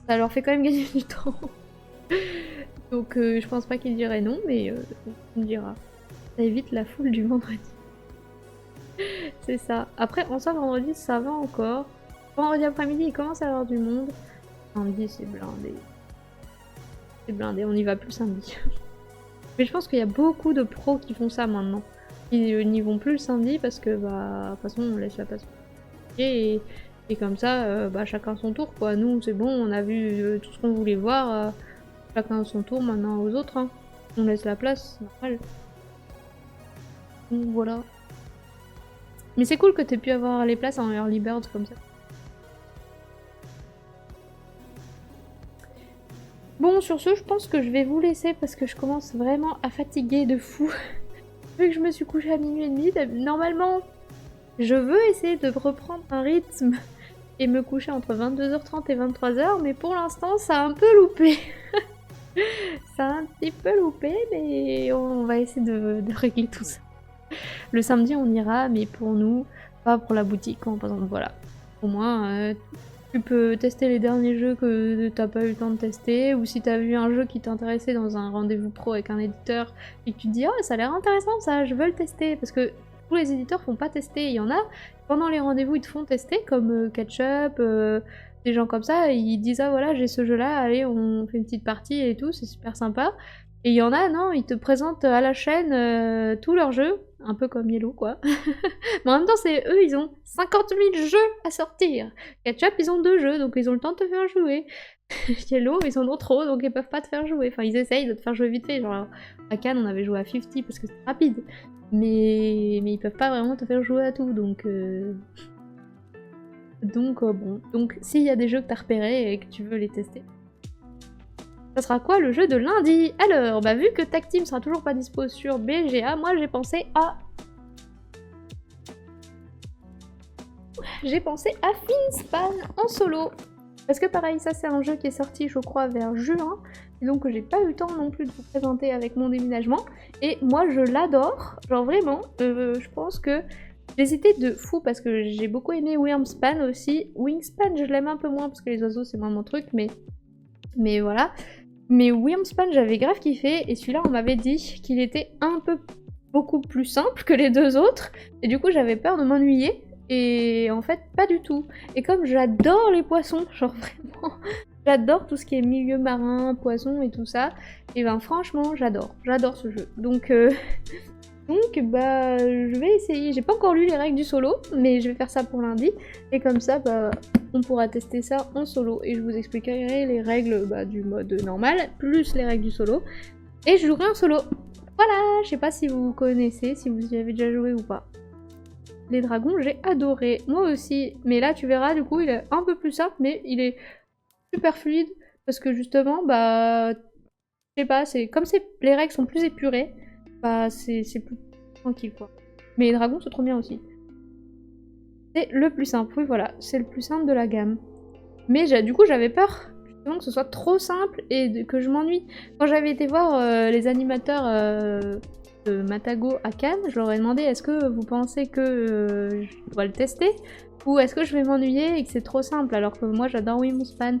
Speaker 1: ça leur fait quand même gagner du temps. Donc je pense pas qu'ils diraient non, mais on me dira. Ça évite la foule du vendredi. C'est ça. Après, en soi, vendredi, ça va encore. Vendredi après-midi, il commence à y avoir du monde. Samedi, c'est blindé. C'est blindé, on y va plus samedi. Mais je pense qu'il y a beaucoup de pros qui font ça maintenant. Ils n'y vont plus le samedi parce que, bah, de toute façon, on laisse la place. Et comme ça, bah, chacun son tour, quoi. Nous, c'est bon, on a vu tout ce qu'on voulait voir. Chacun son tour, maintenant aux autres. Hein. On laisse la place, c'est normal. Donc voilà. Mais c'est cool que t'aies pu avoir les places en early bird comme ça. Bon, sur ce, je pense que je vais vous laisser parce que je commence vraiment à fatiguer de fou. Vu que je me suis couchée à minuit et demi, normalement, je veux essayer de reprendre un rythme et me coucher entre 22h30 et 23h, mais pour l'instant, ça a un peu loupé. Ça a un petit peu loupé, mais on va essayer de régler tout ça. Le samedi, on ira, mais pour nous, pas pour la boutique. Par exemple, voilà. Au moins, tu peux tester les derniers jeux que t'as pas eu le temps de tester, ou si t'as vu un jeu qui t'intéressait dans un rendez-vous pro avec un éditeur et que tu te dis « Oh, ça a l'air intéressant ça, je veux le tester », parce que tous les éditeurs font pas tester. Il y en a, pendant les rendez-vous, ils te font tester, comme Ketchup, des gens comme ça, ils disent « Ah voilà, j'ai ce jeu-là, allez, on fait une petite partie et tout, c'est super sympa ». Et il y en a, non, ils te présentent à la chaîne tous leurs jeux, un peu comme Yellow, quoi. Mais en même temps, c'est eux, ils ont 50 000 jeux à sortir. Ketchup, ils ont 2 jeux, donc ils ont le temps de te faire jouer. Yellow, ils en ont trop, donc ils peuvent pas te faire jouer. Enfin, ils essayent de te faire jouer vite fait. Genre, à Cannes, on avait joué à 50 parce que c'était rapide. Mais ils peuvent pas vraiment te faire jouer à tout, donc... bon. Donc, s'il y a des jeux que t'as repérés et que tu veux les tester, ça sera quoi le jeu de lundi? Alors, bah vu que Tag Team sera toujours pas dispo sur BGA, moi j'ai pensé à... Finspan en solo. Parce que pareil, ça c'est un jeu qui est sorti je crois vers juin, et donc j'ai pas eu le temps non plus de vous présenter avec mon déménagement. Et moi je l'adore, genre vraiment, je pense que j'hésitais de fou parce que j'ai beaucoup aimé Wingspan aussi. Wingspan je l'aime un peu moins parce que les oiseaux c'est moins mon truc, mais voilà. Mais Wingspan j'avais grave kiffé, et celui-là on m'avait dit qu'il était beaucoup plus simple que les 2 autres, et du coup j'avais peur de m'ennuyer, et en fait pas du tout. Et comme j'adore les poissons, genre vraiment, j'adore tout ce qui est milieu marin, poissons et tout ça, et ben franchement j'adore ce jeu. Donc bah je vais essayer, j'ai pas encore lu les règles du solo, mais je vais faire ça pour lundi, et comme ça bah on pourra tester ça en solo, et je vous expliquerai les règles du mode normal, plus les règles du solo, et je jouerai en solo. Voilà, je sais pas si vous connaissez, si vous y avez déjà joué ou pas. Les dragons, j'ai adoré, moi aussi, mais là tu verras, du coup il est un peu plus simple, mais il est super fluide, parce que justement, bah, je sais pas, comme les règles sont plus épurées, bah c'est plus tranquille quoi. Mais les dragons c'est trop bien aussi. C'est le plus simple, oui voilà, c'est le plus simple de la gamme. Mais du coup j'avais peur justement que ce soit trop simple et que je m'ennuie. Quand j'avais été voir les animateurs de Matago à Cannes, je leur ai demandé est-ce que vous pensez que je dois le tester, ou est-ce que je vais m'ennuyer et que c'est trop simple, alors que moi j'adore Wingspan.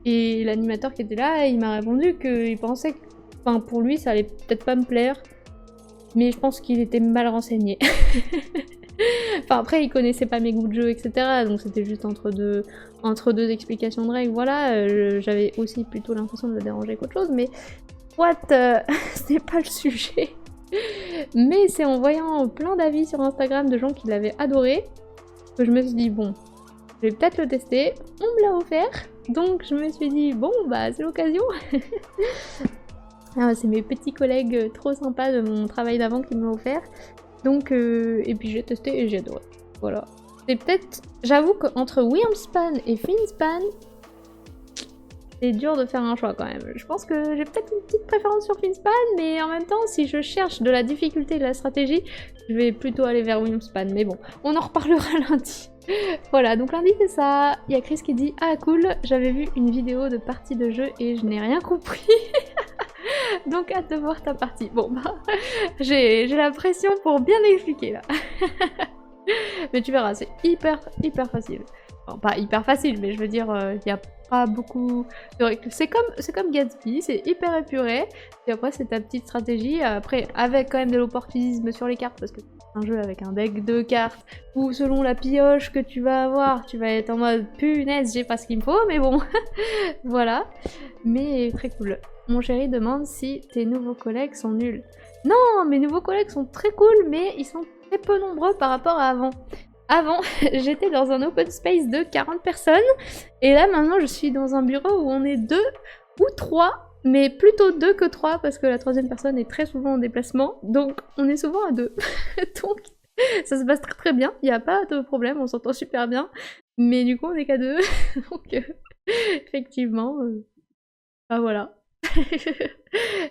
Speaker 1: Et l'animateur qui était là, il m'a répondu qu'il pensait que, enfin pour lui ça allait peut-être pas me plaire, mais je pense qu'il était mal renseigné. Enfin après il connaissait pas mes goûts de jeu, etc. Donc c'était juste entre deux explications de règles, voilà. J'avais aussi plutôt l'impression de le déranger qu'autre chose, mais what, ce n'est pas le sujet. Mais c'est en voyant plein d'avis sur Instagram de gens qui l'avaient adoré que je me suis dit bon, je vais peut-être le tester. On me l'a offert, Donc je me suis dit, bon bah c'est l'occasion. Ah, c'est mes petits collègues trop sympas de mon travail d'avant qui me l'ont offert. Donc, et puis j'ai testé et j'ai adoré. Voilà. C'est peut-être... J'avoue qu'entre Wingspan et Finspan, c'est dur de faire un choix quand même. Je pense que j'ai peut-être une petite préférence sur Finspan, mais en même temps, si je cherche de la difficulté et de la stratégie, je vais plutôt aller vers Wingspan. Mais bon, on en reparlera lundi. Voilà, donc lundi c'est ça. Il y a Chris qui dit « Ah cool, j'avais vu une vidéo de partie de jeu et je n'ai rien compris. » Donc hâte de voir ta partie. Bon bah, j'ai la pression pour bien expliquer là. Mais tu verras, c'est hyper facile. Enfin, pas hyper facile, mais je veux dire, il n'y a pas beaucoup... C'est comme Gatsby, c'est hyper épuré. Et après, c'est ta petite stratégie. Après, avec quand même de l'opportunisme sur les cartes, parce que c'est un jeu avec un deck de cartes, où selon la pioche que tu vas avoir, tu vas être en mode « Punaise, j'ai pas ce qu'il me faut, mais bon. » Voilà. Mais très cool. Mon chéri demande si tes nouveaux collègues sont nuls. Non, mes nouveaux collègues sont très cool, mais ils sont très peu nombreux par rapport à avant. Avant, j'étais dans un open space de 40 personnes, et là maintenant je suis dans un bureau où on est 2 ou 3, mais plutôt 2 que 3 parce que la troisième personne est très souvent en déplacement, donc on est souvent à 2. Donc ça se passe très bien, il n'y a pas de problème, on s'entend super bien, mais du coup on est qu'à 2, donc effectivement, bah voilà.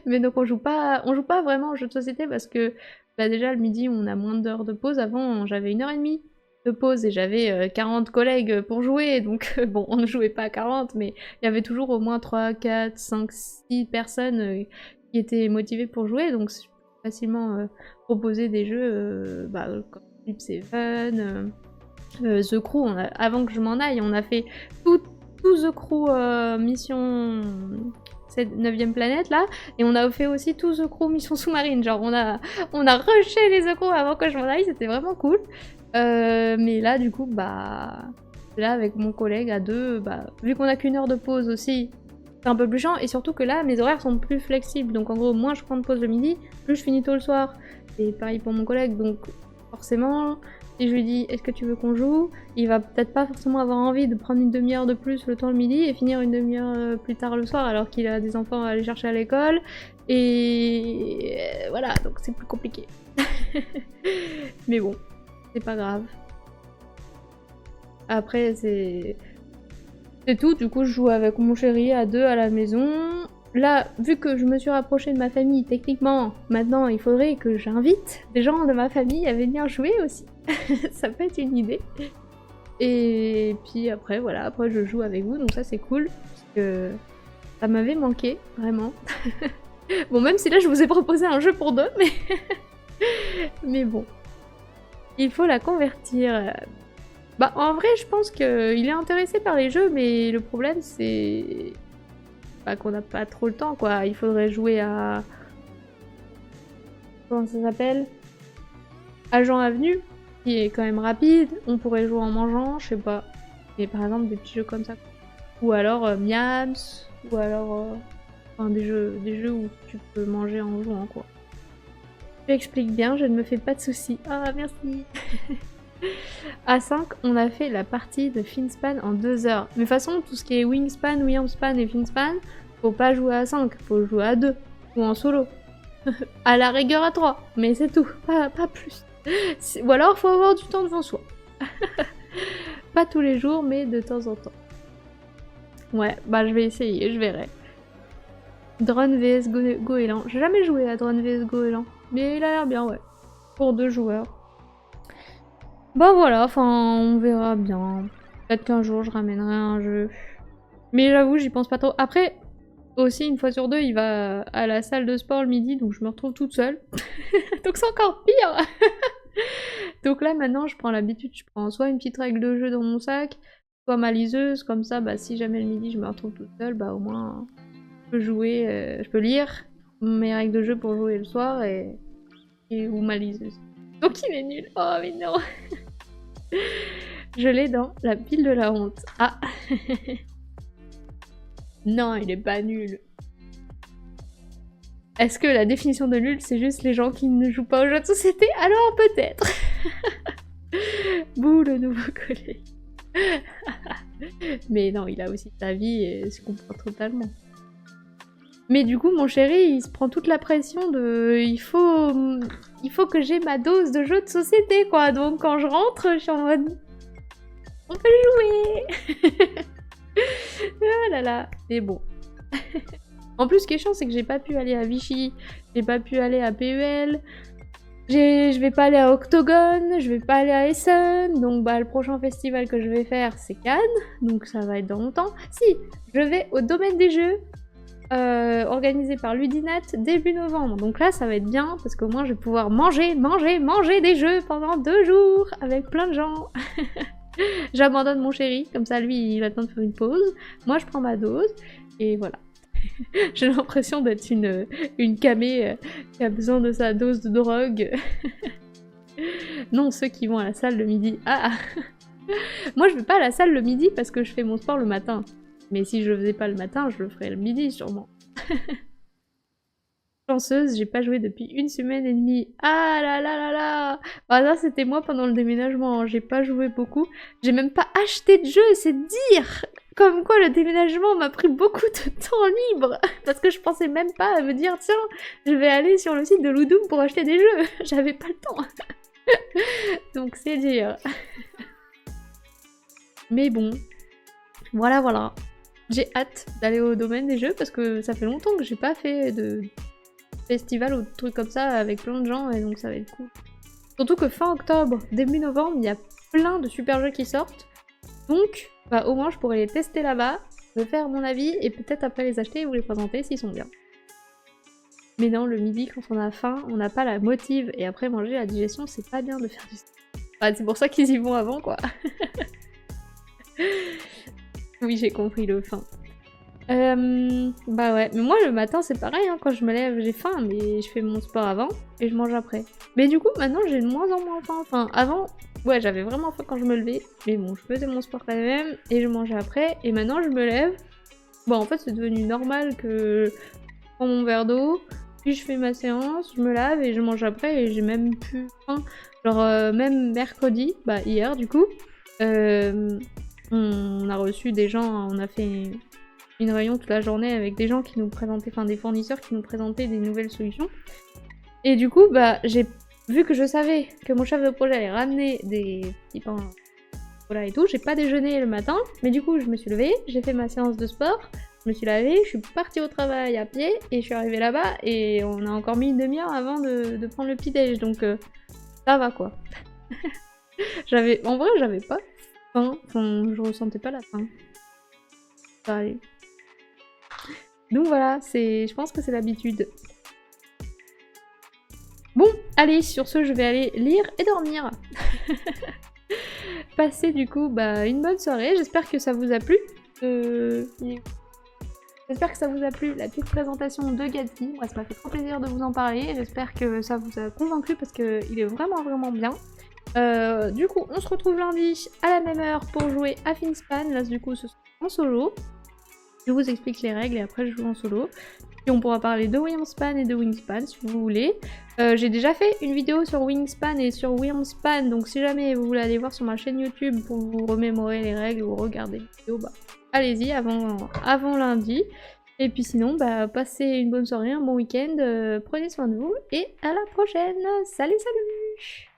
Speaker 1: Mais donc on joue pas vraiment aux jeux de société parce que bah déjà le midi on a moins d'heures de pause. Avant j'avais 1h30 de pause et j'avais 40 collègues pour jouer, donc bon on ne jouait pas à 40 mais il y avait toujours au moins 3, 4, 5, 6 personnes qui étaient motivées pour jouer, donc je peux facilement proposer des jeux comme Flip Seven, The Crew. Avant que je m'en aille on a fait tout The Crew mission... cette 9ème planète là, et on a fait aussi tout The Crew mission sous-marine, genre on a rushé les The Crew avant que je m'en aille, c'était vraiment cool. Mais là du coup bah là avec mon collègue à 2, bah vu qu'on a qu'une heure de pause aussi, c'est un peu plus chiant, et surtout que là mes horaires sont plus flexibles, donc en gros moins je prends de pause le midi, plus je finis tôt le soir, et pareil pour mon collègue, donc forcément si je lui dis est-ce que tu veux qu'on joue, il va peut-être pas forcément avoir envie de prendre une demi-heure de plus le temps le midi et finir une demi-heure plus tard le soir alors qu'il a des enfants à aller chercher à l'école, et voilà, donc c'est plus compliqué. Mais bon, c'est pas grave. Après c'est tout, du coup je joue avec mon chéri à 2 à la maison. Là, vu que je me suis rapprochée de ma famille, techniquement, maintenant il faudrait que j'invite des gens de ma famille à venir jouer aussi. Ça peut être une idée. Et puis après, voilà, après je joue avec vous, donc ça c'est cool, parce que ça m'avait manqué, vraiment. Bon, même si là je vous ai proposé un jeu pour 2, mais... mais bon. Il faut la convertir. Bah en vrai, je pense qu'il est intéressé par les jeux, mais le problème c'est... bah, qu'on n'a pas trop le temps, quoi. Il faudrait jouer à... comment ça s'appelle? Agent Avenue, qui est quand même rapide. On pourrait jouer en mangeant, je sais pas. Et par exemple des petits jeux comme ça. Ou alors Miams, ou alors... enfin des jeux où tu peux manger en jouant, quoi. Tu expliques bien, je ne me fais pas de soucis. Ah, merci. À 5, on a fait la partie de Finspan en 2 heures. Mais de toute façon, tout ce qui est Wingspan, Wingspan et Finspan, faut pas jouer à 5, faut jouer à 2. Ou en solo. À la rigueur à 3, mais c'est tout, pas plus. Ou alors, faut avoir du temps devant soi. Pas tous les jours, mais de temps en temps. Ouais, bah je vais essayer, je verrai. Drone vs Goéland. J'ai jamais joué à Drone vs Goéland, mais il a l'air bien, ouais. Pour 2 joueurs. Bah voilà, enfin, on verra bien. Peut-être qu'un jour, je ramènerai un jeu. Mais j'avoue, j'y pense pas trop. Après, aussi, une fois sur 2, il va à la salle de sport le midi, donc je me retrouve toute seule. Donc c'est encore pire. Donc là, maintenant, je prends l'habitude, je prends soit une petite règle de jeu dans mon sac, soit ma liseuse, comme ça, bah si jamais le midi, je me retrouve toute seule, bah au moins, je peux jouer, je peux lire mes règles de jeu pour jouer le soir, ou ma liseuse. Donc il est nul. Oh mais non. Je l'ai dans la pile de la honte. Ah. Non, il est pas nul. Est-ce que la définition de nul, c'est juste les gens qui ne jouent pas aux jeux de société? Alors peut-être. Bouh, le nouveau collègue. Mais non, il a aussi sa vie et se comprend totalement. Mais du coup, mon chéri, il se prend toute la pression de... Il faut que j'ai ma dose de jeux de société, quoi. Donc quand je rentre, je suis en mode... On peut jouer. Ah là là. Mais bon. En plus, ce qui est chiant, c'est que j'ai pas pu aller à Vichy, j'ai pas pu aller à PEL, je vais pas aller à Octogone, je vais pas aller à Essen, donc bah le prochain festival que je vais faire, c'est Cannes, donc ça va être dans longtemps. Si, je vais au Domaine des Jeux, organisé par Ludinat, début novembre. Donc là, ça va être bien, parce qu'au moins, je vais pouvoir manger des jeux pendant 2 jours, avec plein de gens. J'abandonne mon chéri, comme ça, lui, il attend de faire une pause. Moi, je prends ma dose, et voilà. J'ai l'impression d'être une camée qui a besoin de sa dose de drogue. Non, ceux qui vont à la salle le midi. Ah. Moi, je vais pas à la salle le midi parce que je fais mon sport le matin. Mais si je le faisais pas le matin, je le ferais le midi, sûrement. Chanceuse, j'ai pas joué depuis 1 semaine et demie. Ah là là là là. Bah ça, c'était moi pendant le déménagement. J'ai pas joué beaucoup. J'ai même pas acheté de jeu, c'est dire. Comme quoi le déménagement m'a pris beaucoup de temps libre. Parce que je pensais même pas à me dire, tiens, je vais aller sur le site de Ludum pour acheter des jeux. J'avais pas le temps. Donc c'est dire. Mais bon. Voilà, voilà. J'ai hâte d'aller au Domaine des Jeux parce que ça fait longtemps que j'ai pas fait de festival ou de trucs comme ça avec plein de gens et donc ça va être cool. Surtout que fin octobre, début novembre, il y a plein de super jeux qui sortent. Donc, bah au moins je pourrais les tester là-bas, me faire mon avis et peut-être après les acheter et vous les présenter s'ils sont bien. Mais non, le midi quand on a faim, on n'a pas la motive et après manger la digestion, c'est pas bien de faire du... Enfin, c'est pour ça qu'ils y vont avant quoi. Oui, j'ai compris le faim. Bah ouais, mais moi le matin c'est pareil, hein, quand je me lève j'ai faim, mais je fais mon sport avant et je mange après. Mais du coup maintenant j'ai de moins en moins faim, enfin avant, ouais j'avais vraiment faim quand je me levais, mais bon je faisais mon sport quand même et je mangeais après, et maintenant je me lève, bon en fait c'est devenu normal que je prends mon verre d'eau, puis je fais ma séance, je me lave et je mange après et j'ai même plus faim. Genre même mercredi, bah hier du coup, on a reçu des gens, on a fait une réunion toute la journée avec des gens qui nous présentaient, enfin des fournisseurs qui nous présentaient des nouvelles solutions. Et du coup, bah j'ai vu que je savais que mon chef de projet allait ramener des petits pains voilà et tout, j'ai pas déjeuné le matin, mais du coup je me suis levée, j'ai fait ma séance de sport, je me suis lavée, je suis partie au travail à pied et je suis arrivée là-bas et on a encore mis une demi-heure avant de prendre le petit déj, donc ça va quoi. En vrai j'avais pas faim, enfin je ressentais pas la faim. Ça allait. Donc voilà, je pense que c'est l'habitude. Bon, allez, sur ce, je vais aller lire et dormir. Passez du coup bah, une bonne soirée, j'espère que ça vous a plu. J'espère que ça vous a plu, la petite présentation de Gatsby. Moi, ça m'a fait trop plaisir de vous en parler. J'espère que ça vous a convaincu parce qu'il est vraiment vraiment bien. Du coup, on se retrouve lundi à la même heure pour jouer à Finspan. Là, du coup, ce sera en solo. Je vous explique les règles et après je joue en solo. Puis on pourra parler de Wingspan et de Wingspan si vous voulez. J'ai déjà fait une vidéo sur Wingspan et sur Wingspan, donc si jamais vous voulez aller voir sur ma chaîne YouTube pour vous remémorer les règles ou regarder les vidéos, bah allez-y avant lundi. Et puis sinon, bah passez une bonne soirée, un bon week-end, prenez soin de vous et à la prochaine. Salut salut!